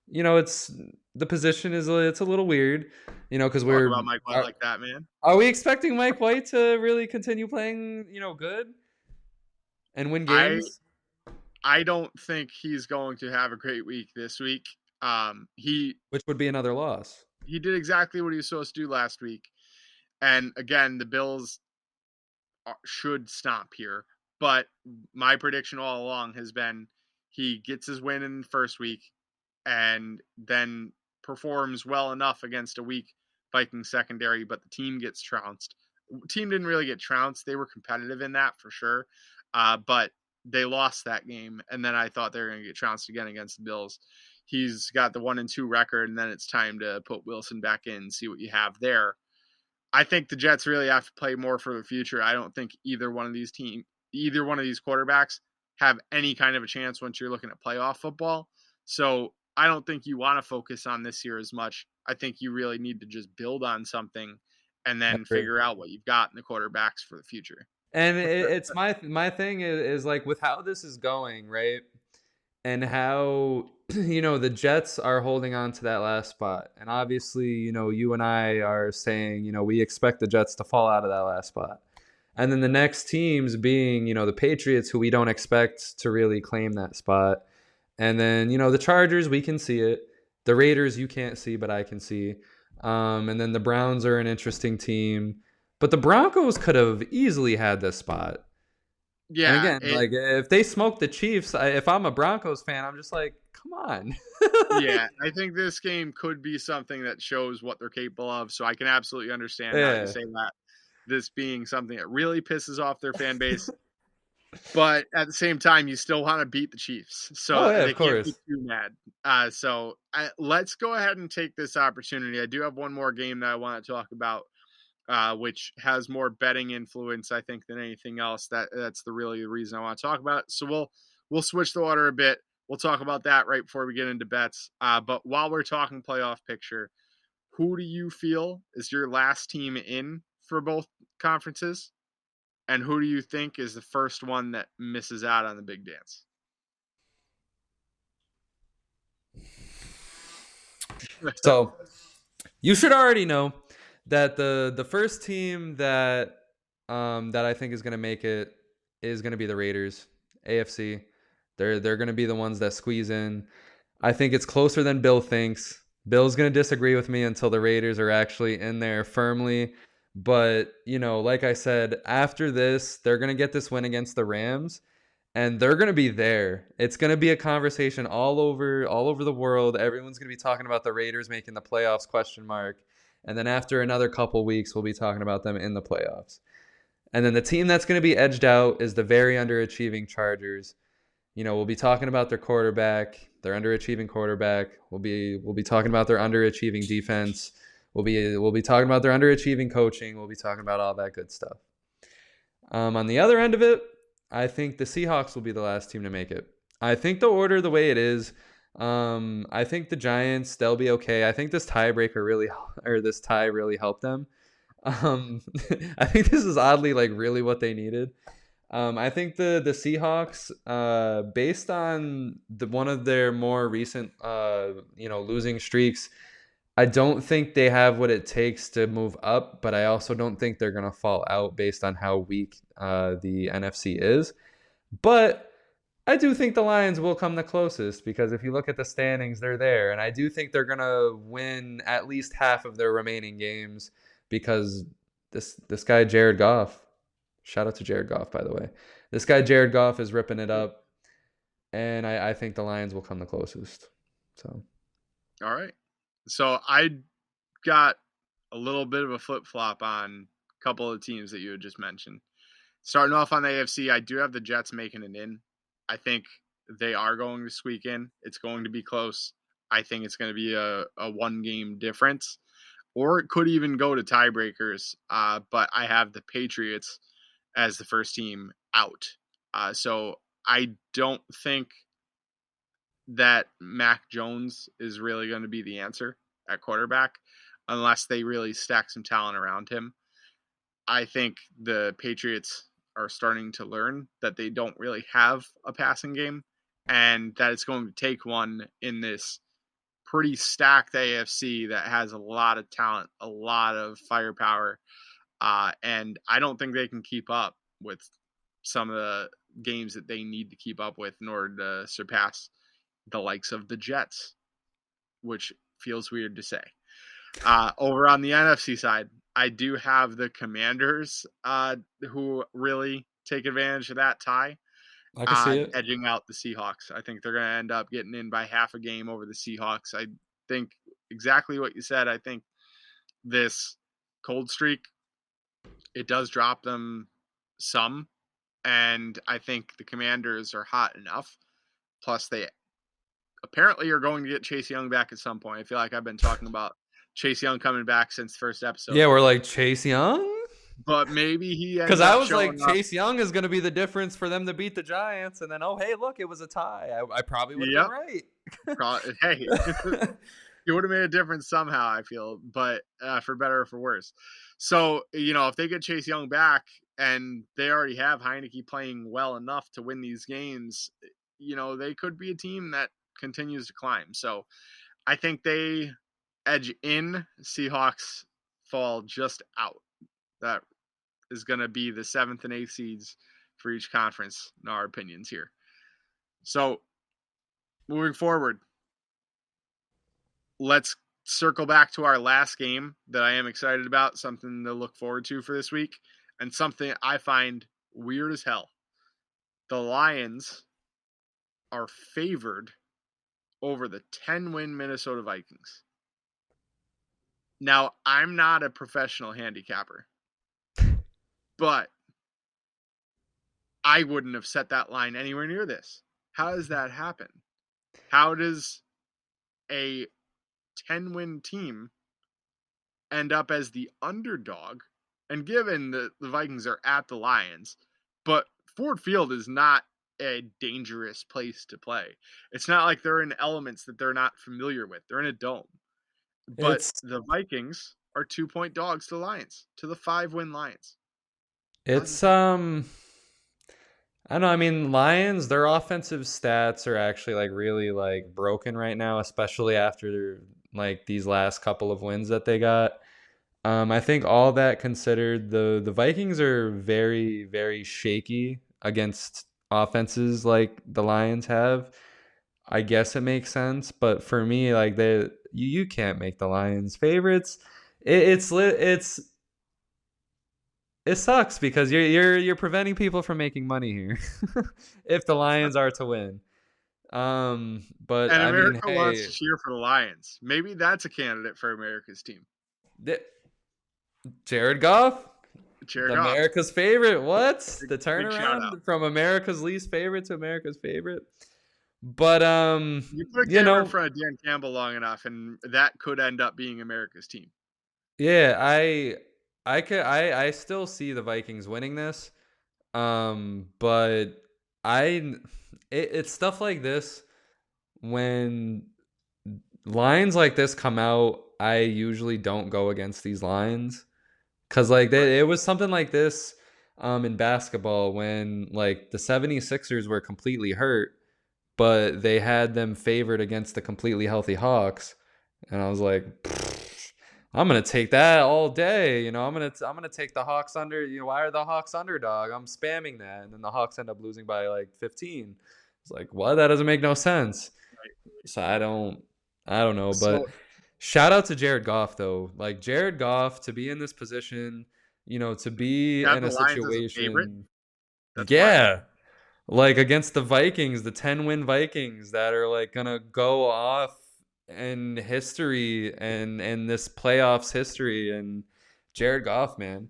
it's the position is it's a little weird, because Talk about Mike White like that, man. are we expecting Mike White to really continue playing good and win I games, I don't think he's going to have a great week this week. He which would be another loss? he did exactly what he was supposed to do last week, and again, the Bills should stop here. But my prediction all along has been he gets his win in the first week, and then performs well enough against a weak Vikings secondary, but the team gets trounced. Team didn't really get trounced; they were competitive in that for sure, but they lost that game, and then I thought they were going to get trounced again against the Bills. He's got the 1-2 record, and then it's time to put Wilson back in and see what you have there. I think the Jets really have to play more for the future. I don't think either one of these quarterbacks have any kind of a chance once you're looking at playoff football. So I don't think you want to focus on this year as much. I think you really need to just build on something and I then agree. figure out what you've got in the quarterbacks for the future. And it's my thing is like with how this is going, right? And how the Jets are holding on to that last spot. And obviously, you and I are saying, we expect the Jets to fall out of that last spot. And then the next teams being, the Patriots, who we don't expect to really claim that spot. And then, the Chargers, we can see it. The Raiders you can't see, but I can see. And then the Browns are an interesting team, but the Broncos could have easily had this spot. And Yeah, again, like if they smoke the Chiefs, if I'm a Broncos fan, I'm just like, come on. yeah, I think this game could be something that shows what they're capable of. So I can absolutely understand now you Yeah. say that this being something that really pisses off their fan base. But at the same time, you still want to beat the Chiefs, Oh so yeah, they of can't be course. too mad. Let's go ahead and take this opportunity. I do have one more game that I want to talk about, which has more betting influence, I think, than anything else. That's the reason I want to talk about it. So we'll switch the order a bit. We'll talk about that right before we get into bets. But while we're talking playoff picture, who do you feel is your last team in for both conferences? And who do you think is the first one that misses out on the big dance? So you should already know that the first team that I think is gonna make it is gonna be the Raiders, AFC. They're gonna be the ones that squeeze in. I think it's closer than Bill thinks. Bill's gonna disagree with me until the Raiders are actually in there firmly. But like I said, after this, they're gonna get this win against the Rams, and they're going to be there. It's going to be a conversation all over the world. Everyone's going to be talking about the Raiders making the playoffs question mark. And then after another couple weeks, we'll be talking about them in the playoffs. And then the team that's going to be edged out is the very underachieving Chargers. We'll be talking about their quarterback, their underachieving quarterback. We'll be talking about their underachieving defense. We'll be talking about their underachieving coaching. We'll be talking about all that good stuff. On the other end of it, I think the Seahawks will be the last team to make it. I think the order the way it is. I think the Giants, they'll be okay. I think this tiebreaker really, or this tie really helped them. Um, I think this is oddly like really what they needed. I think the Seahawks, based on one of their more recent losing streaks, I don't think they have what it takes to move up, but I also don't think they're going to fall out based on how weak the NFC is. But I do think the Lions will come the closest because if you look at the standings, they're there. And I do think they're going to win at least half of their remaining games because this guy, Jared Goff, shout out to Jared Goff, by the way. This guy, Jared Goff, is ripping it up. And I think the Lions will come the closest. So, All right. So I got a little bit of a flip flop on a couple of teams that you had just mentioned. Starting off on the AFC, I do have the Jets making it in. I think they are going to squeak in. It's going to be close. I think it's going to be a one game difference, or it could even go to tiebreakers. But I have the Patriots as the first team out. So I don't think that Mac Jones is really going to be the answer at quarterback unless they really stack some talent around him. I think the Patriots are starting to learn that they don't really have a passing game and that it's going to take one in this pretty stacked AFC that has a lot of talent, a lot of firepower. And I don't think they can keep up with some of the games that they need to keep up with in order to surpass the likes of the Jets, which feels weird to say. Over on the NFC side, I do have the Commanders, who really take advantage of that tie, I can see it. edging out the Seahawks. I think they're going to end up getting in by half a game over the Seahawks. I think exactly what you said. I think this cold streak, it does drop them some, and I think the Commanders are hot enough. Plus, they apparently are going to get Chase Young back at some point. I feel like I've been talking about Chase Young coming back since the first episode. Yeah, we're like Chase Young? But maybe he Because ends I up was like, showing up. Chase Young is going to be the difference for them to beat the Giants. And then, oh, hey, look, it was a tie. I probably would have been Yep. right. Hey, it would have made a difference somehow, I feel, but for better or for worse. So, if they get Chase Young back and they already have Heineke playing well enough to win these games, they could be a team that continues to climb. So I think they edge in. Seahawks fall just out. That is going to be the 7th and 8th seeds for each conference, in our opinions here. So moving forward, let's circle back to our last game that I am excited about, something to look forward to for this week, and something I find weird as hell. The Lions are favored over the 10-win Minnesota Vikings. Now, I'm not a professional handicapper, but I wouldn't have set that line anywhere near this. How does that happen? How does a 10-win team end up as the underdog? And given the Vikings are at the Lions, but Ford Field is not a dangerous place to play. It's not like they're in elements that they're not familiar with. They're in a dome. But It's the Vikings are 2-point dogs to the Lions, to the 5-win Lions. How does this it's happen? I don't know. I mean, Lions, their offensive stats are actually like really like broken right now, especially after like these last couple of wins that they got. I think all that considered, the Vikings are very, very shaky against offenses like the Lions have. I guess it makes sense, but for me, like you can't make the Lions favorites. It sucks because you're preventing people from making money here if the Lions are to win. But And I mean, America wants hey, to cheer for the Lions. Maybe that's a candidate for America's team. th- Jared Goff, Jared Goff. America's favorite. What? Big, The big shout out. turnaround from America's least favorite to America's favorite. But You put a you camera in know, front of Dan Campbell long enough, and that could end up being America's team. yeah, I still see the Vikings winning this. But I it's stuff like this when lines like this come out, I usually don't go against these lines. Cause like Right. it was something like this in basketball when like the 76ers were completely hurt, but they had them favored against the completely healthy Hawks. And I was like, I'm gonna take that all day. I'm gonna take the Hawks under. Why are the Hawks underdog? I'm spamming that, and then the Hawks end up losing by like 15. It's like, what? That doesn't make no sense. Right. So I don't know. But So, shout out to Jared Goff though. Like Jared Goff to be in this position, to be have in the a Lions as a favorite. situation, That's wild. yeah, like against the Vikings, the 10-win Vikings that are like gonna go off in history and this playoffs history, and Jared Goff, man.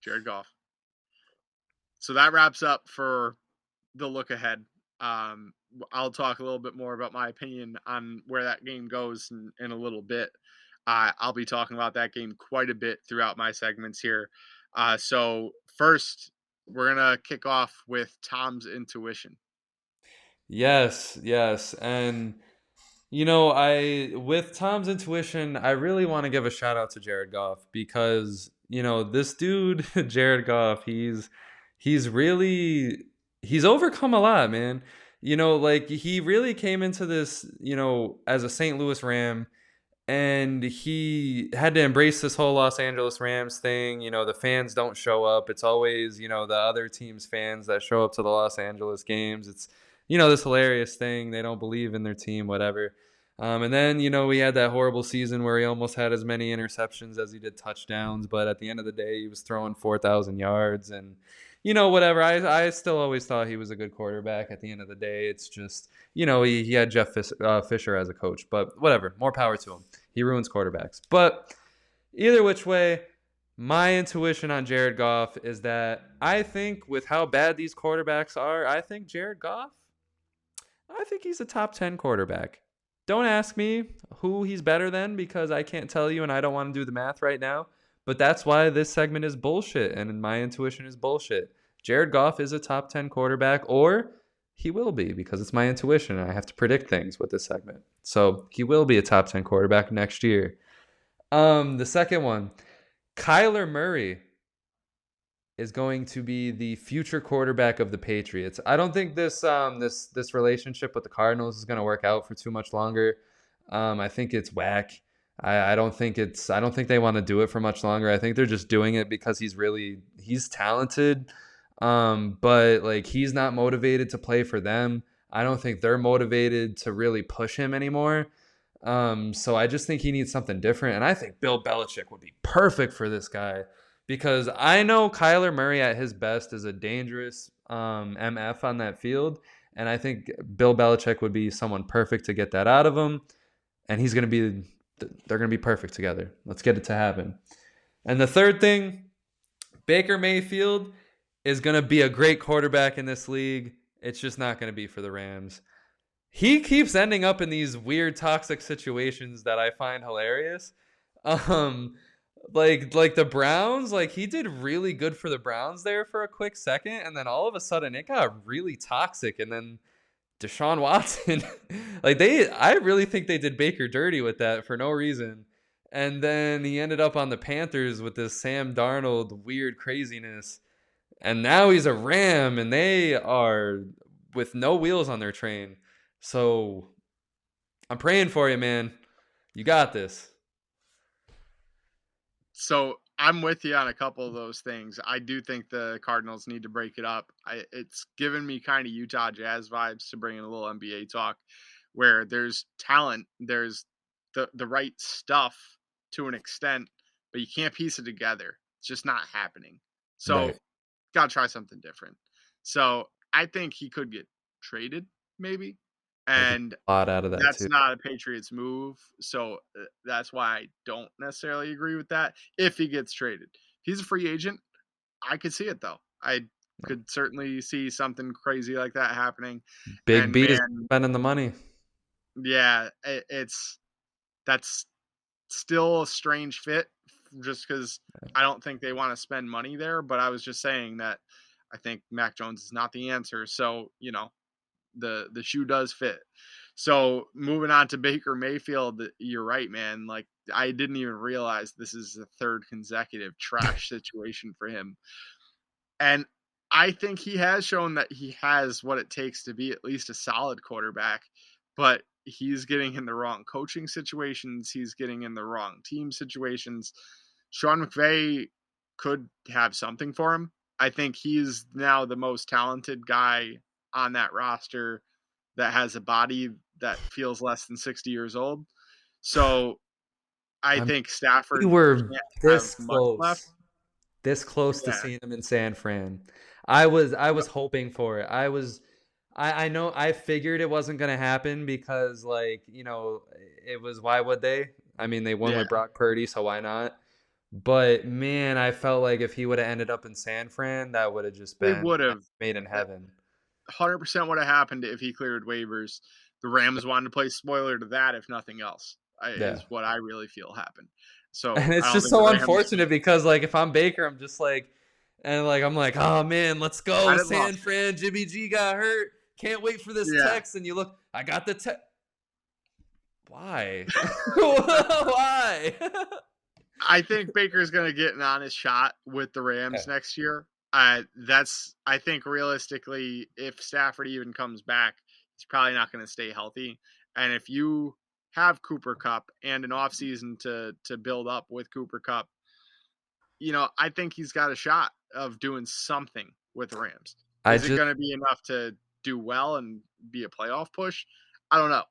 Jared Goff. So that wraps up for the look ahead. Um, I'll talk a little bit more about my opinion on where that game goes in a little bit. I'll be talking about that game quite a bit throughout my segments here. So first, we're gonna kick off with Tom's intuition. Yes, yes. And I with Tom's intuition, I really want to give a shout out to Jared Goff because, this dude, Jared Goff, he's really he's overcome a lot, man. Like he really came into this, as a St. Louis Ram, and he had to embrace this whole Los Angeles Rams thing. The fans don't show up. It's always, the other team's fans that show up to the Los Angeles games. It's, this hilarious thing. They don't believe in their team, whatever. And then, we had that horrible season where he almost had as many interceptions as he did touchdowns. But at the end of the day, he was throwing 4,000 yards and, whatever. I still always thought he was a good quarterback. At the end of the day, it's just, he had Jeff Fisher as a coach. But whatever, more power to him. He ruins quarterbacks. But either which way, my intuition on Jared Goff is that I think with how bad these quarterbacks are, I think he's a top 10 quarterback. Don't ask me who he's better than because I can't tell you and I don't want to do the math right now. But that's why this segment is bullshit and my intuition is bullshit. Jared Goff is a top 10 quarterback, or he will be because it's my intuition and I have to predict things with this segment. So he will be a top 10 quarterback next year. The second one, Kyler Murray is going to be the future quarterback of the Patriots. I don't think this relationship with the Cardinals is going to work out for too much longer. I think it's whack. I don't think they want to do it for much longer. I think they're just doing it because he's talented. But like he's not motivated to play for them. I don't think they're motivated to really push him anymore. So I just think he needs something different. And I think Bill Belichick would be perfect for this guy because I know Kyler Murray at his best is a dangerous MF on that field. And I think Bill Belichick would be someone perfect to get that out of him. And they're going to be perfect together. Let's get it to happen. And the third thing, Baker Mayfield is going to be a great quarterback in this league. It's just not going to be for the Rams. He keeps ending up in these weird toxic situations that I find hilarious. Um like the Browns, like he did really good for the Browns there for a quick second and then all of a sudden it got really toxic and then Deshaun Watson I really think they did Baker dirty with that for no reason. And then he ended up on the Panthers with this Sam Darnold weird craziness. And now he's a Ram and they are with no wheels on their train. So I'm praying for you, man. You got this. So I'm with you on a couple of those things. I do think the Cardinals need to break it up. It's given me kind of Utah Jazz vibes to bring in a little NBA talk where there's talent, there's the right stuff to an extent, but you can't piece it together. It's just not happening. So Right. got to try something different. So I think he could get traded maybe. They get And a lot out of that that's too. not a Patriots move. So that's why I don't necessarily agree with that if he gets traded. He's a free agent. I could see it though. I could certainly see something crazy like that happening. Big And B is man, spending the money. yeah, it's that's still a strange fit just because I don't think they want to spend money there. But I was just saying that I think Mac Jones is not the answer. So, the shoe does fit. So moving on to Baker Mayfield, you're right, man. Like I didn't even realize this is the third consecutive trash situation for him. And I think he has shown that he has what it takes to be at least a solid quarterback, but he's getting in the wrong coaching situations. He's getting in the wrong team situations. Sean McVay could have something for him. I think he's now the most talented guy on that roster that has a body that feels less than 60 years old. So I I mean, think we Stafford were can't have this much left. close. This close to Yeah, seeing him in San Fran. I was hoping for it. I know I figured it wasn't gonna happen because it was why would they? I mean they won yeah. with Brock Purdy, so why not? But man, I felt like if he would have ended up in San Fran, that would have just It been would have made in heaven. 100% would have happened if he cleared waivers. The Rams wanted to play spoiler to that, if nothing else, Yeah. is what I really feel happened. So And I it's don't just think the so Rams unfortunate because like if I'm Baker, I'm just like and like I'm like, oh man, let's go. had it San lost. Fran, Jimmy G got hurt. Can't wait for this Yeah, text. And you look, I got the text. Why? Why? I think Baker's going to get an honest shot with the Yeah. Rams next year. I think realistically, if Stafford even comes back, he's probably not going to stay healthy. And if you have Cooper Cup and an offseason to build up with Cooper Cup, I think he's got a shot of doing something with the Rams. I Is it just going to be enough to do well and be a playoff push? I don't know,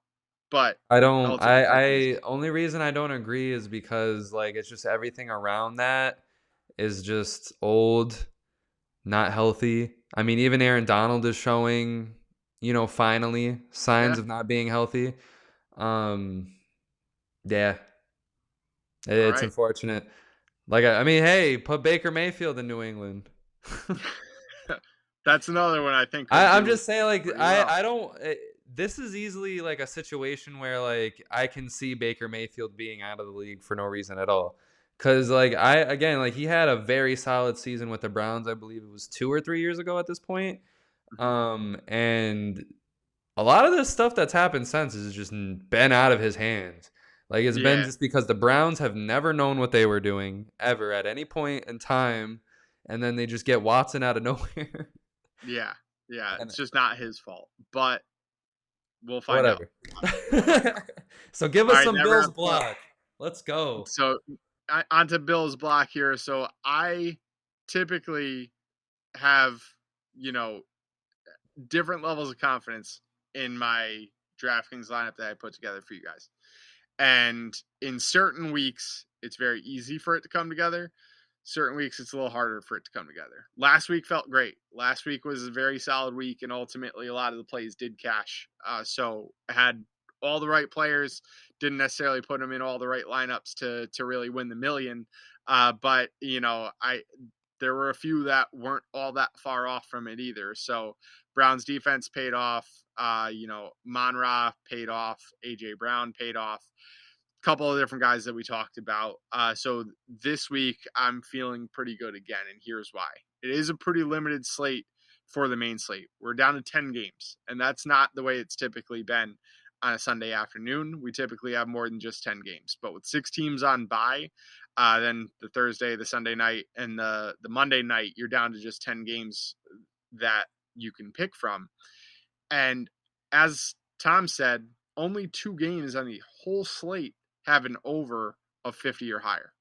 but I don't ultimately, I only reason I don't agree is because like it's just everything around that is just old, not healthy. I mean, even Aaron Donald is showing, finally signs yeah, of not being healthy. Um yeah, all it's right. unfortunate. Like I mean, hey, put Baker Mayfield in New England. That's another one I think could I'm do just saying, like, pretty I well. I don't. This is easily like a situation where like I can see Baker Mayfield being out of the league for no reason at all. Cause like he had a very solid season with the Browns. I believe it was 2 or 3 years ago at this point. Mhm. And a lot of this stuff that's happened since has just been out of his hands. Like it's been Yeah, just because the Browns have never known what they were doing ever at any point in time, and then they just get Watson out of nowhere. yeah, yeah. And It's just not his fault, but we'll find out. whatever. So give All us right, some that Bills wraps up. block. Let's go. So onto Bill's block here. So I typically have, you know, different levels of confidence in my DraftKings lineup that I put together for you guys. And in certain weeks, it's very easy for it to come together. Certain weeks, it's a little harder for it to come together. Last week felt great. Last week was a very solid week, and ultimately, a lot of the plays did cash. So I had all the right players. Didn't necessarily put them in all the right lineups to really win the million. But there were a few that weren't all that far off from it either. So Brown's defense paid off. Monra paid off. AJ Brown paid off. A couple of different guys that we talked about. So this week I'm feeling pretty good again, and here's why. It is a pretty limited slate for the main slate. We're down to 10 games, and that's not the way it's typically been on a Sunday afternoon. We typically have more than just 10 games, but with 6 teams on bye, then the Thursday, the Sunday night, and the Monday night, you're down to just 10 games that you can pick from. And as Tom said, only 2 games on the whole slate have an over of 50 or higher.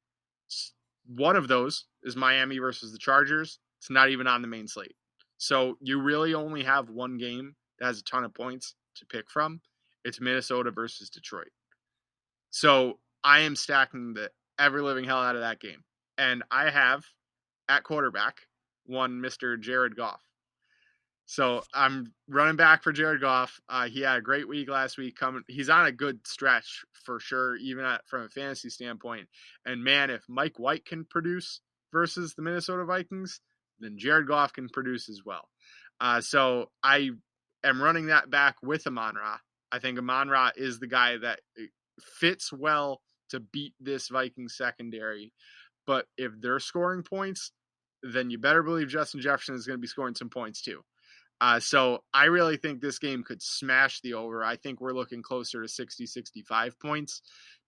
One of those is Miami versus the Chargers. It's not even on the main slate. So you really only have one game that has a ton of points to pick from. It's Minnesota versus Detroit. So I am stacking the ever living hell out of that game. And I have, at quarterback, one Mr. Jared Goff. So I'm running back for Jared Goff. He had a great week last week. He's on a good stretch for sure, even from a fantasy standpoint. And man, if Mike White can produce versus the Minnesota Vikings, then Jared Goff can produce as well. So I am running that back with Amon-Ra. I think Amon-Ra is the guy that fits well to beat this Vikings secondary. But if they're scoring points, then you better believe Justin Jefferson is going to be scoring some points too. So I really think this game could smash the over. I think we're looking closer to 60, 65 points.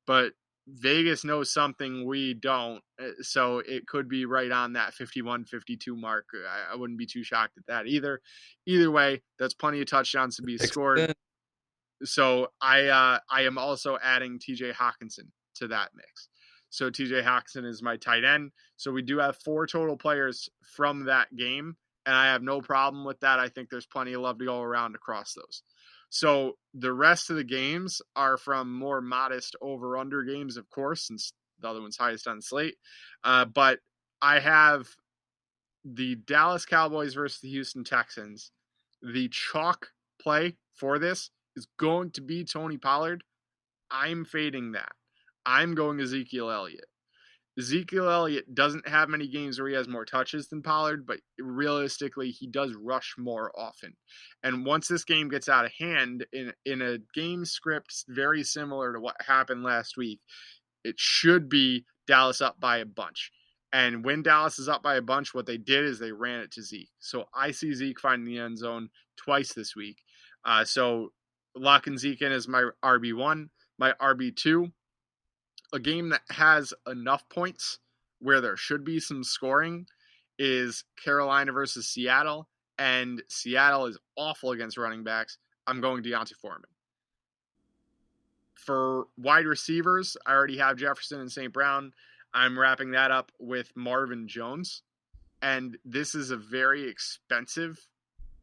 But Vegas knows something we don't. So it could be right on that 51, 52 mark. I wouldn't be too shocked at that either. Either way, that's plenty of touchdowns to be scored. So I am also adding TJ Hawkinson to that mix. So TJ Hawkinson is my tight end. So we do have 4 total players from that game, and I have no problem with that. I think there's plenty of love to go around across those. So the rest of the games are from more modest over-under games, of course, since the other one's highest on the slate. But I have the Dallas Cowboys versus the Houston Texans. The chalk play for this is going to be Tony Pollard. I'm fading that. I'm going Ezekiel Elliott. Ezekiel Elliott doesn't have many games where he has more touches than Pollard, but realistically, he does rush more often. And once this game gets out of hand, in a game script very similar to what happened last week, it should be Dallas up by a bunch. And when Dallas is up by a bunch, what they did is they ran it to Zeke. So I see Zeke finding the end zone twice this week. So locking Zeke in as my RB1. My RB2, a game that has enough points where there should be some scoring, is Carolina versus Seattle. And Seattle is awful against running backs. I'm going Deontay Foreman. For wide receivers, I already have Jefferson and St. Brown. I'm wrapping that up with Marvin Jones. And this is a very expensive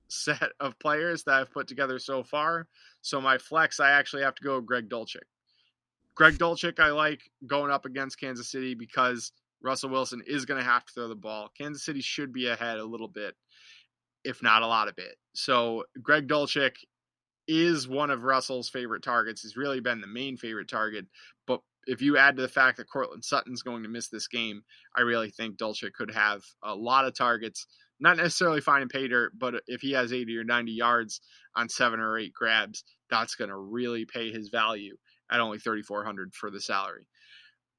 set of players that I've put together so far. So my flex, I actually have to go Greg Dulcich. Greg Dulcich, I like going up against Kansas City because Russell Wilson is going to have to throw the ball. Kansas City should be ahead a little bit, if not a lot of it. So Greg Dulcich is one of Russell's favorite targets. He's really been the main favorite target. But if you add to the fact that Cortland Sutton's going to miss this game, I really think Dulcich could have a lot of targets. Not necessarily finding pay dirt, but if he has 80 or 90 yards on 7 or 8 grabs, that's going to really pay his value at only $3,400 for the salary.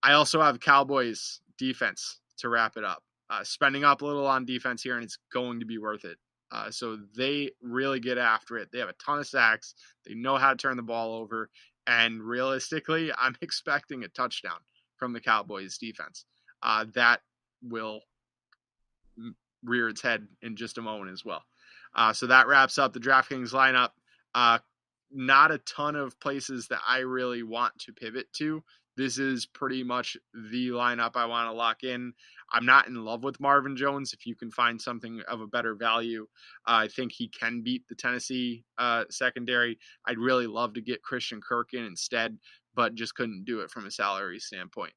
I also have Cowboys defense to wrap it up. Spending up a little on defense here, and it's going to be worth it. So they really get after it. They have a ton of sacks. They know how to turn the ball over. And realistically, I'm expecting a touchdown from the Cowboys defense. That will rear its head in just a moment as well. So that wraps up the DraftKings lineup. Not a ton of places that I really want to pivot to. This is pretty much the lineup I want to lock in. I'm not in love with Marvin Jones. If you can find something of a better value, I think he can beat the Tennessee secondary. I'd really love to get Christian Kirk in instead, but just couldn't do it from a salary standpoint.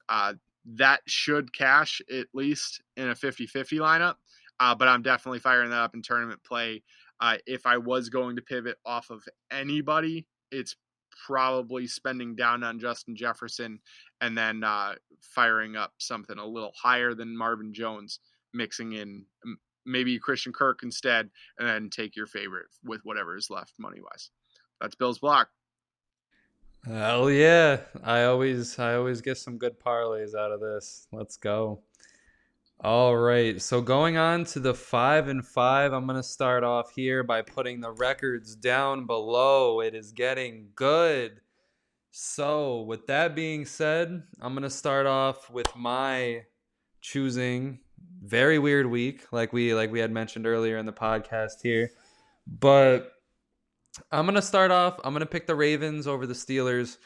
Uh, that should cash at least in a 50-50 lineup, but I'm definitely firing that up in tournament play. If I was going to pivot off of anybody, it's probably spending down on Justin Jefferson and then firing up something a little higher than Marvin Jones, mixing in maybe Christian Kirk instead, and then take your favorite with whatever is left money-wise. That's Bill's block. Hell yeah. I always get some good parlays out of this. Let's go. All right. So going on to the 5-5, I'm gonna start off here by putting the records down below. It is getting good. So with that being said, I'm gonna start off with my choosing. Very weird week, like we had mentioned earlier in the podcast here. But I'm gonna start off. I'm gonna pick the Ravens over the Steelers.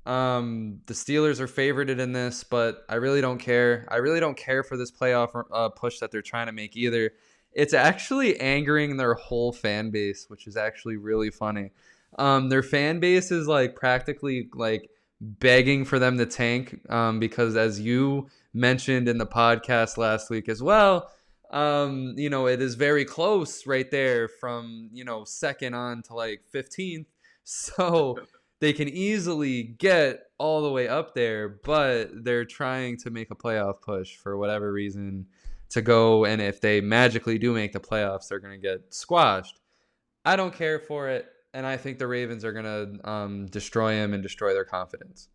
The Steelers are favorited in this, but I really don't care. I really don't care for this playoff push that they're trying to make either. It's actually angering their whole fan base, which is actually really funny. Their fan base is like practically like begging for them to tank, because as you mentioned in the podcast last week as well, it is very close right there from, second on to like 15th. So they can easily get all the way up there, but they're trying to make a playoff push for whatever reason to go. And if they magically do make the playoffs, they're going to get squashed. I don't care for it. And I think the Ravens are going to destroy him and destroy their confidence.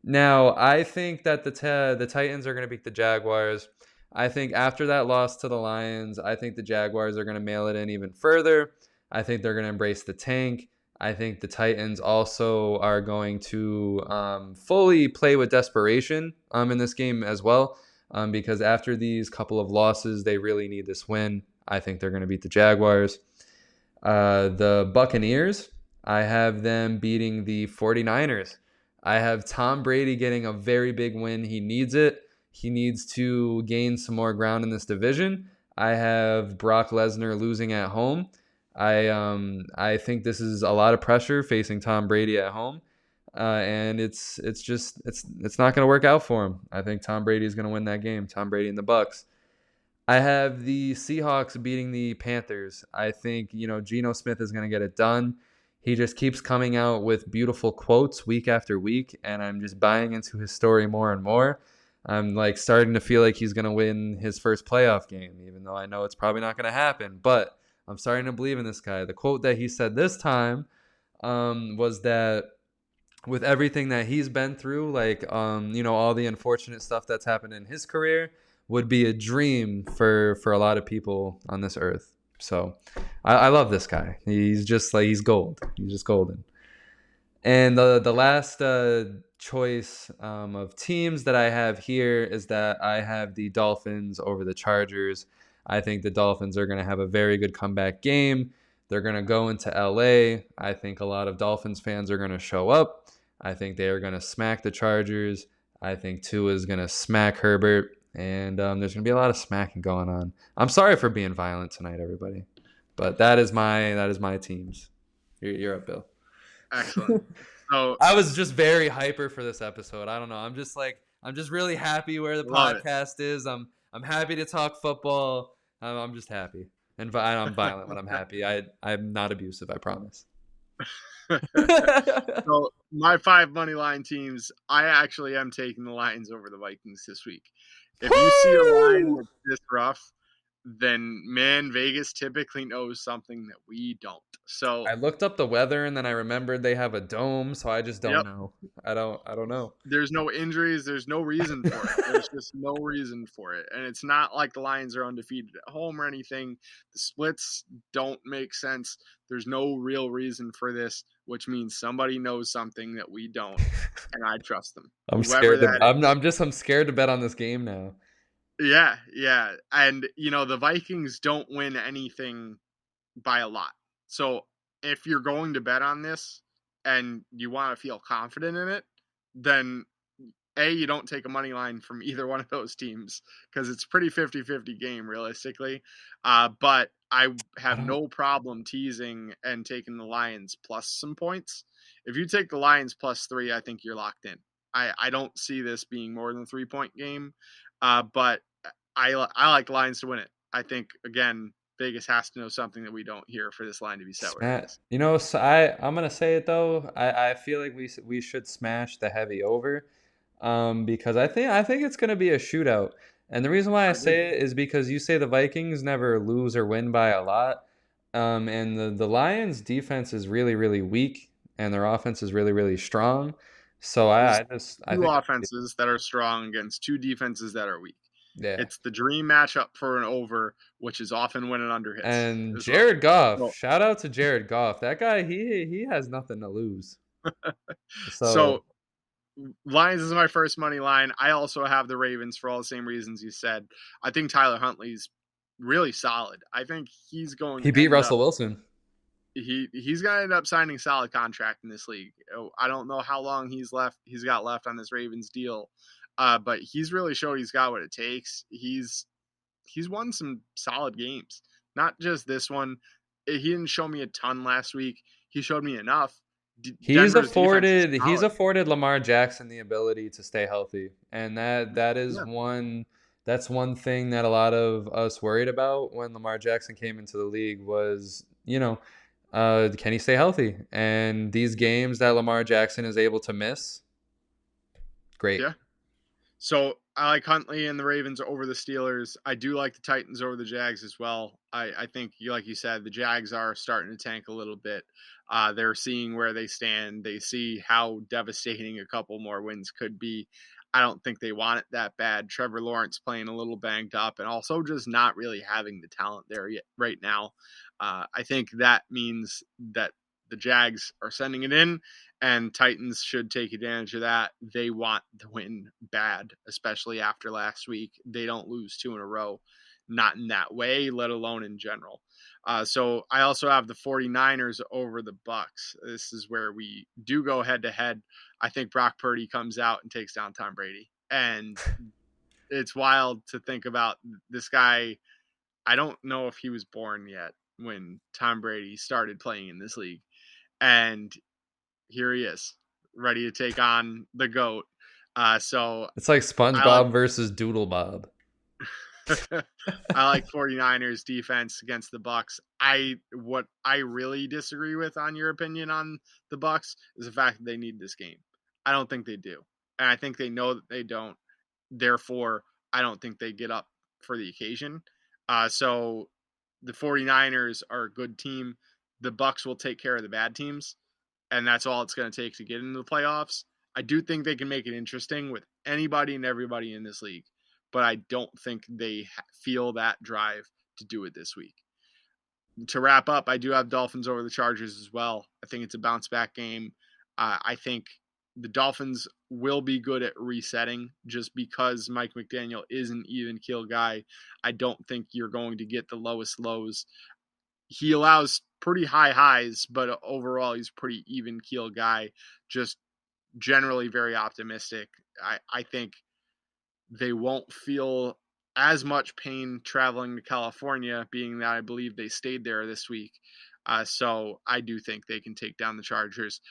Now, I think that the Titans are going to beat the Jaguars. I think after that loss to the Lions, I think the Jaguars are going to mail it in even further. I think they're going to embrace the tank. I think the Titans also are going to fully play with desperation in this game as well, because after these couple of losses, they really need this win. I think they're going to beat the Jaguars. The Buccaneers, I have them beating the 49ers. I have Tom Brady getting a very big win. He needs it. He needs to gain some more ground in this division. I have Brock Lesnar losing at home. I think this is a lot of pressure facing Tom Brady at home, and it's not going to work out for him. I think Tom Brady is going to win that game. Tom Brady and the Bucks. I have the Seahawks beating the Panthers. I think Geno Smith is going to get it done. He just keeps coming out with beautiful quotes week after week, and I'm just buying into his story more and more. I'm like starting to feel like he's going to win his first playoff game, even though I know it's probably not going to happen. But I'm starting to believe in this guy. The quote that he said this time was that with everything that he's been through, like, all the unfortunate stuff that's happened in his career would be a dream for a lot of people on this earth. So I love this guy. He's just like, he's gold. He's just golden. And the last choice of teams that I have here is that I have the Dolphins over the Chargers. I think the Dolphins are going to have a very good comeback game. They're going to go into LA. I think a lot of Dolphins fans are going to show up. I think they are going to smack the Chargers. I think Tua is going to smack Herbert. And there's going to be a lot of smacking going on. I'm sorry for being violent tonight, everybody. But that is my teams. You're up, Bill. Excellent. So I was just very hyper for this episode. I don't know. I'm just really happy where the podcast is. I'm happy to talk football. I'm just happy. And I'm violent when I'm happy. I'm not abusive, I promise. So my 5 money line teams, I actually am taking the Lions over the Vikings this week. If you see a line that's this rough, then man, Vegas typically knows something that we don't. So I looked up the weather and then I remembered they have a dome, so I just don't know. I don't know. There's no injuries. There's no reason for it. There's just no reason for it. And it's not like the Lions are undefeated at home or anything. The splits don't make sense. There's no real reason for this, which means somebody knows something that we don't, and I trust them. I'm scared. I'm scared to bet on this game now. Yeah. And, the Vikings don't win anything by a lot. So if you're going to bet on this and you want to feel confident in it, then you don't take a money line from either one of those teams because it's pretty 50-50 game realistically. But I have no problem teasing and taking the Lions plus some points If you take the Lions +3, I think you're locked in. I don't see this being more than a 3-point game, but I like Lions to win it. I think again Vegas has to know something that we don't hear for this line to be set where it is. So I'm gonna say it though. I feel like we should smash the heavy over, because I think it's gonna be a shootout. And the reason why I I agree. say it is because you say the Vikings never lose or win by a lot, and the Lions defense is really really weak, and their offense is really really strong. So There's I two think offenses that are strong against two defenses that are weak. yeah. It's the dream matchup for an over, which is often when an under hits And as well. Jared Goff, So, shout out to Jared Goff. That guy, he has nothing to lose. So so Lions is my first money line. I also have the Ravens for all the same reasons you said. I think Tyler Huntley's really solid. I think he's going he to beat end up Russell Wilson. he's going to end up signing a solid contract in this league. I don't know how long he's got left on this Ravens deal. But he's really showed he's got what it takes. He's won some solid games. Not just this one. He didn't show me a ton last week. He showed me enough. Denver's defense is He's solid. afforded Lamar Jackson the ability to stay healthy. And that is Yeah. one thing that a lot of us worried about when Lamar Jackson came into the league was, can he stay healthy? And these games that Lamar Jackson is able to miss, great. Yeah. So I like Huntley and the Ravens over the Steelers. I do like the Titans over the Jags as well. I think, like you said, the Jags are starting to tank a little bit. They're seeing where they stand. They see how devastating a couple more wins could be. I don't think they want it that bad. Trevor Lawrence playing a little banged up and also just not really having the talent there yet right now. I think that means that the Jags are sending it in, and Titans should take advantage of that. They want the win bad, especially after last week. They don't lose two in a row, not in that way, let alone in general. So I also have the 49ers over the Bucks. This is where we do go head to head. I think Brock Purdy comes out and takes down Tom Brady. And it's wild to think about this guy. I don't know if he was born yet when Tom Brady started playing in this league. And here he is, ready to take on the GOAT. So It's like I like SpongeBob versus Doodle Bob. I like 49ers defense against the Bucks. What I really disagree with on your opinion on the Bucks is the fact that they need this game. I don't think they do. And I think they know that they don't. Therefore, I don't think they get up for the occasion. So the 49ers are a good team. The Bucks will take care of the bad teams, and that's all it's going to take to get into the playoffs. I do think they can make it interesting with anybody and everybody in this league, but I don't think they feel that drive to do it this week. To wrap up, I do have Dolphins over the Chargers as well. I think it's a bounce back game. I think the Dolphins will be good at resetting just because Mike McDaniel is an even keel guy. I don't think you're going to get the lowest lows. He allows pretty high highs, but overall he's a pretty even keel guy. Just generally very optimistic. I think they won't feel as much pain traveling to California, being that I believe they stayed there this week. So I do think they can take down the Chargers.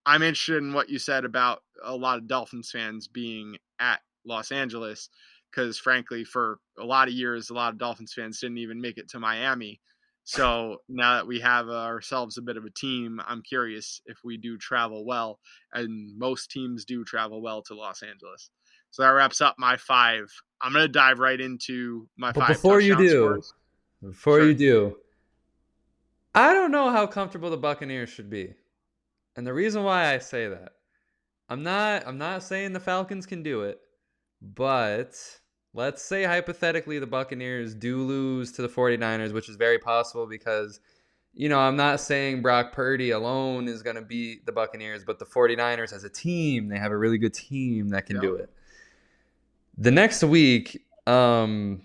I'm interested in what you said about a lot of Dolphins fans being at Los Angeles, because frankly, for a lot of years, a lot of Dolphins fans didn't even make it to Miami. So now that we have ourselves a bit of a team, I'm curious if we do travel well, and most teams do travel well to Los Angeles. So that wraps up my five. I'm going to dive right into my But five touchdown scores. before Sure. you do, I don't know how comfortable the Buccaneers should be. And the reason why I say that, I'm not saying the Falcons can do it, but let's say hypothetically the Buccaneers do lose to the 49ers, which is very possible because, I'm not saying Brock Purdy alone is going to beat the Buccaneers, but the 49ers as a team, they have a really good team that can Yeah. do it. The next week, the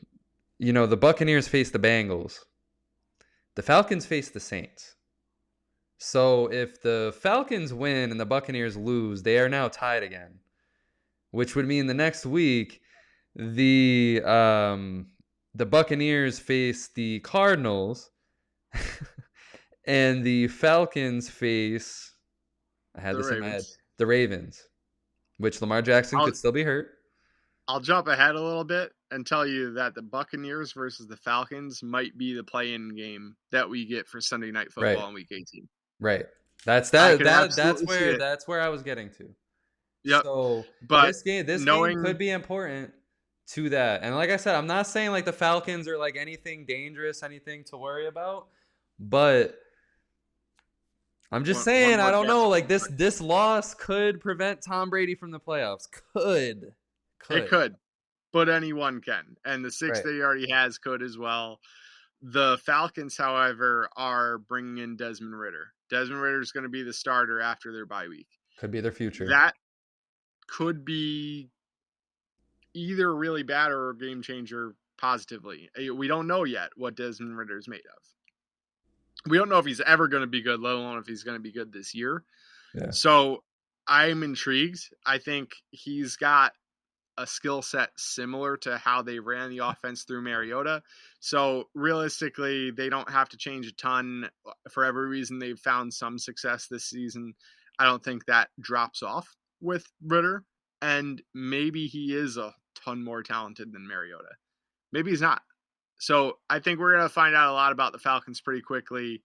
Buccaneers face the Bengals. The Falcons face the Saints. So if the Falcons win and the Buccaneers lose, they are now tied again, which would mean the next week the Buccaneers face the Cardinals and the Falcons face I had The this in my head. Ravens. The Ravens, which Lamar Jackson I'll could still be hurt. I'll jump ahead a little bit and tell you that the Buccaneers versus the Falcons might be the play-in game that we get for Sunday Night Right. Football in Week 18. Right. That's I that could that that's absolutely see where it. that's where I was getting to. Yep. So But this game could knowing be important to that. And like I said, I'm not saying like the Falcons are like anything dangerous, anything to worry about, but I'm just one saying I more don't guess know. real Like this quick. this loss could prevent Tom Brady from the playoffs. Could. It Could. could, but anyone can. And the six Right. that he already has could as well. The Falcons, however, are bringing in Desmond Ritter. Desmond Ritter is going to be the starter after their bye week. Could be their future. That could be either really bad or a game changer positively. We don't know yet what Desmond Ritter is made of. We don't know if he's ever going to be good, let alone if he's going to be good this year. Yeah. So I'm intrigued. I think he's got a skill set similar to how they ran the offense through Mariota. So realistically, they don't have to change a ton. For every reason they've found some success this season, I don't think that drops off with Ritter. And maybe he is a ton more talented than Mariota. Maybe he's not. So I think we're going to find out a lot about the Falcons pretty quickly.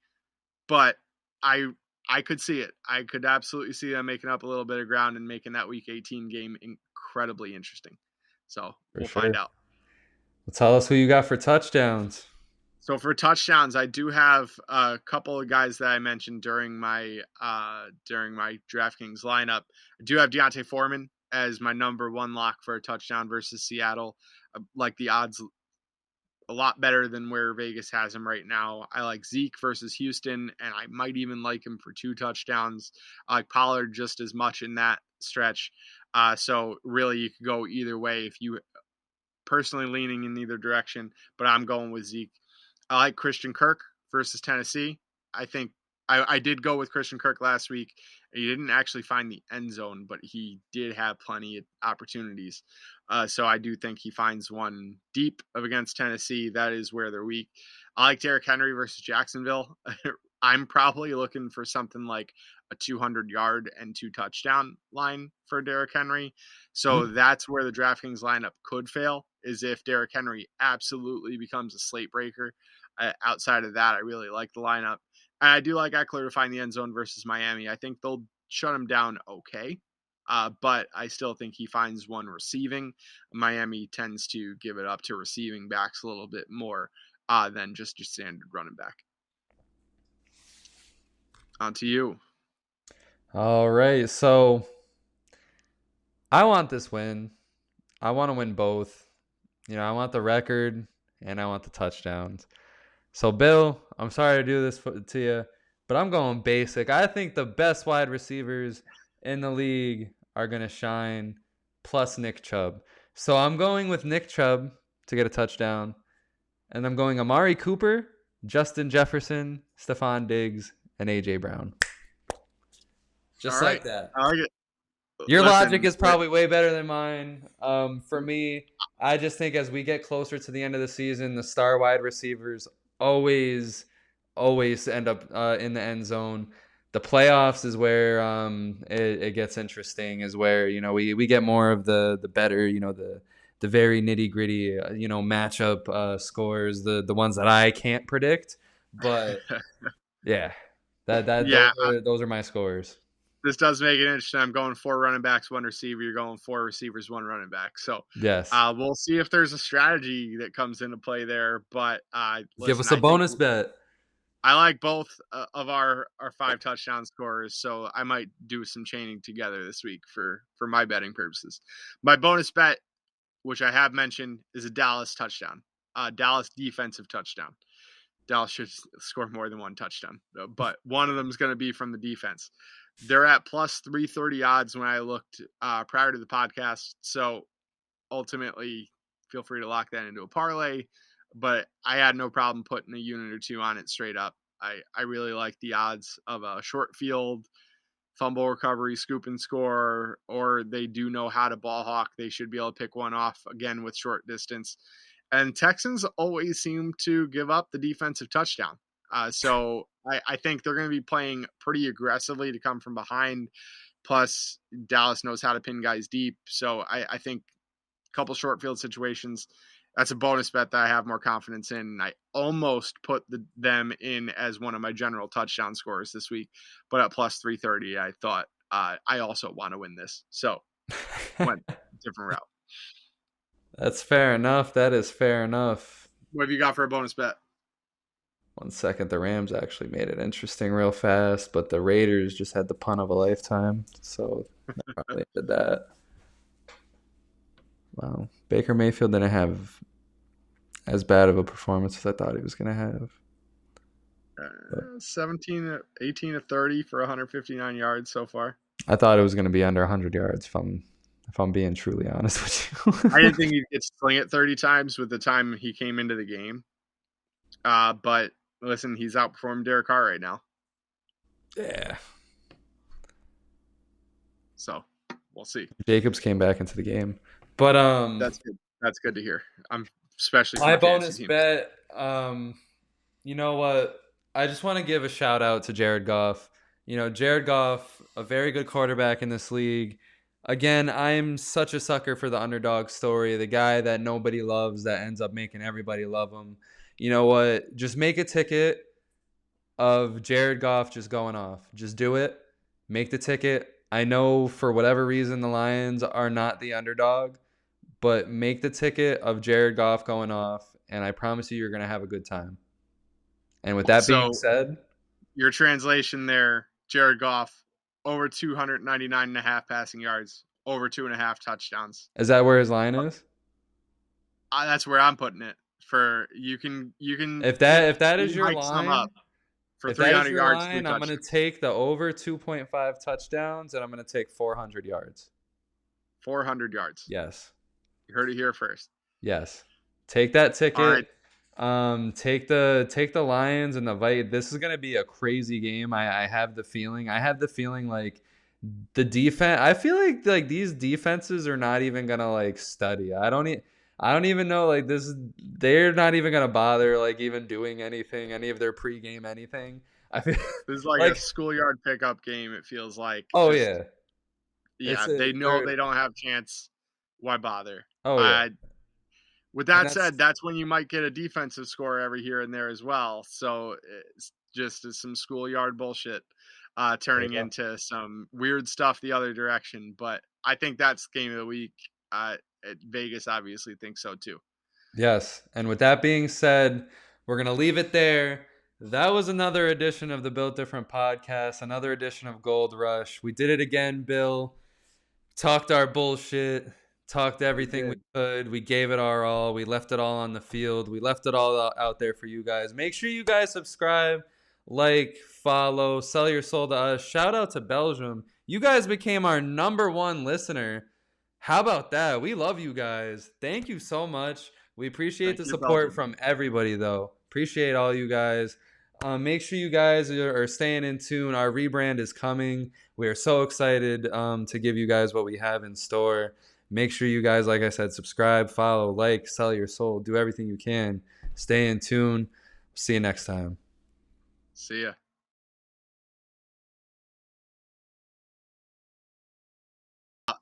But I I could see it. I could absolutely see them making up a little bit of ground and making that Week 18 game incredibly interesting. So For we'll find sure. out. Well, tell us who you got for touchdowns. So for touchdowns, I do have a couple of guys that I mentioned during my DraftKings lineup. I do have Deontay Foreman as my number one lock for a touchdown versus Seattle. I like the odds a lot better than where Vegas has him right now. I like Zeke versus Houston, and I might even like him for 2 touchdowns. I like Pollard just as much in that stretch. So really, you could go either way if you personally leaning in either direction, but I'm going with Zeke. I like Christian Kirk versus Tennessee. I think I did go with Christian Kirk last week. He didn't actually find the end zone, but he did have plenty of opportunities. So I do think he finds one deep of against Tennessee. That is where they're weak. I like Derrick Henry versus Jacksonville. I'm probably looking for something like a 200-yard and 2 touchdown line for Derrick Henry. So that's where the DraftKings lineup could fail, is if Derrick Henry absolutely becomes a slate breaker. Outside of that, I really like the lineup. And I do like Eckler to find the end zone versus Miami. I think they'll shut him down okay. But I still think he finds one receiving. Miami tends to give it up to receiving backs a little bit more than just your standard running back. On to you. All right. So I want this win. I want to win both. I want the record and I want the touchdowns. So, Bill, I'm sorry to do this to you, but I'm going basic. I think the best wide receivers in the league are going to shine, plus Nick Chubb. So I'm going with Nick Chubb to get a touchdown. And I'm going Amari Cooper, Justin Jefferson, Stephon Diggs, and A.J. Brown. Just All like right. that. I like it. Your Listen, logic is probably way better than mine. For me, I just think as we get closer to the end of the season, the star wide receivers always end up in the end zone. The playoffs is where it gets interesting. Is where we get more of the better the very nitty gritty matchup scores, the ones that I can't predict. But yeah, that yeah, those are my scores. this does make it interesting. I'm going 4 running backs, 1 receiver. You're going 4 receivers, 1 running back. So Yes. we'll see if there's a strategy that comes into play there. But Give listen, us a I think bonus bet. I like both of our 5 touchdown scorers, so I might do some chaining together this week for my betting purposes. My bonus bet, which I have mentioned, is a Dallas touchdown, Dallas defensive touchdown. Dallas should score more than 1 touchdown, but one of them is going to be from the defense. They're at plus 330 odds when I looked prior to the podcast, so ultimately feel free to lock that into a parlay. But I had no problem putting a unit or 2 on it straight up. I really like the odds of a short field, fumble recovery, scoop and score, or they do know how to ball hawk. They should be able to pick one off again with short distance. And Texans always seem to give up the defensive touchdown. So I think they're going to be playing pretty aggressively to come from behind. Plus, Dallas knows how to pin guys deep. So I think a couple short field situations, that's a bonus bet that I have more confidence in. I almost put them in as one of my general touchdown scorers this week, but at plus 330, I thought I also want to win this. So went different route. That's fair enough. That is fair enough. What have you got for a bonus bet? 1 second, the Rams actually made it interesting real fast, but the Raiders just had the punt of a lifetime, so they probably did that. Wow, Baker Mayfield didn't have as bad of a performance as I thought he was going to have. 18 to 30 for 159 yards so far. I thought it was going to be under 100 yards if I'm being truly honest with you. I didn't think he'd get sling it 30 times with the time he came into the game. But listen, he's outperformed Derek Carr right now. Yeah. So we'll see. Jacobs came back into the game. But that's good. That's good to hear. I'm especially my bonus bet. You know what? I just want to give a shout out to Jared Goff. You know, Jared Goff, a very good quarterback in this league. Again, I'm such a sucker for the underdog story, the guy that nobody loves that ends up making everybody love him. You know what? Just make a ticket of Jared Goff just going off. Just do it. Make the ticket. I know for whatever reason the Lions are not the underdog, but make the ticket of Jared Goff going off, and I promise you're going to have a good time. And with that being said, your translation there, Jared Goff, over 299.5 passing yards, over 2.5 touchdowns. Is that where his line is? That's where I'm putting it. For you can if that is your line for 300 yards, I'm going to take the over 2.5 touchdowns, and I'm going to take 400 yards. 400 yards. Yes. You heard it here first. Yes. Take that ticket. Take the Lions and the Vikings. This is gonna be a crazy game. I have the feeling. Like the defense. I feel like these defenses are not even gonna like study. I don't even know like this. They're not even gonna bother like even doing anything. Any of their pregame anything. I feel this is like a schoolyard pickup game. It feels like. Oh yeah. Yeah, they know they don't have chance. Why bother? Oh yeah. With that said, that's when you might get a defensive score every here and there as well. So it's just some schoolyard bullshit turning into some weird stuff the other direction. But I think that's game of the week. Vegas obviously thinks so too. Yes. And with that being said, we're going to leave it there. That was another edition of the Built Different podcast, another edition of Gold Rush. We did it again, Bill. Talked our bullshit. Talked everything we could. We gave it our all. We left it all on the field. We left it all out there for you guys. Make sure you guys subscribe, like, follow, sell your soul to us. Shout out to Belgium. You guys became our #1 listener. How about that? We love you guys. Thank you so much. We appreciate the support from everybody, though. Appreciate all you guys. Make sure you guys are staying in tune. Our rebrand is coming. We are so excited to give you guys what we have in store. Make sure you guys, like I said, subscribe, follow, like, sell your soul. Do everything you can. Stay in tune. See you next time. See ya.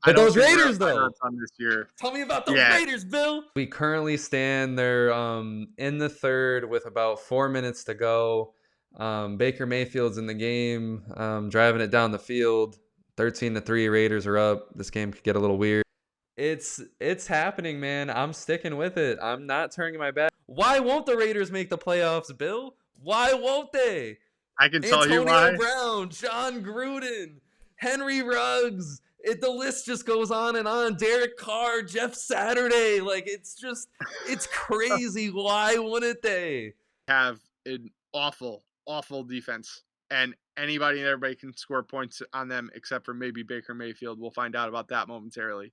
But those Raiders, though. This year. Tell me about those Raiders, Bill. We currently stand there in the third with about 4 minutes to go. Baker Mayfield's in the game, driving it down the field. 13-3, Raiders are up. This game could get a little weird. It's happening, man. I'm sticking with it. I'm not turning my back. Why won't the Raiders make the playoffs, Bill? Why won't they? I can tell you why. Antonio Brown, John Gruden, Henry Ruggs. The list just goes on and on. Derek Carr, Jeff Saturday. Like, it's crazy. Why wouldn't they? Have an awful defense. And anybody and everybody can score points on them except for maybe Baker Mayfield. We'll find out about that momentarily.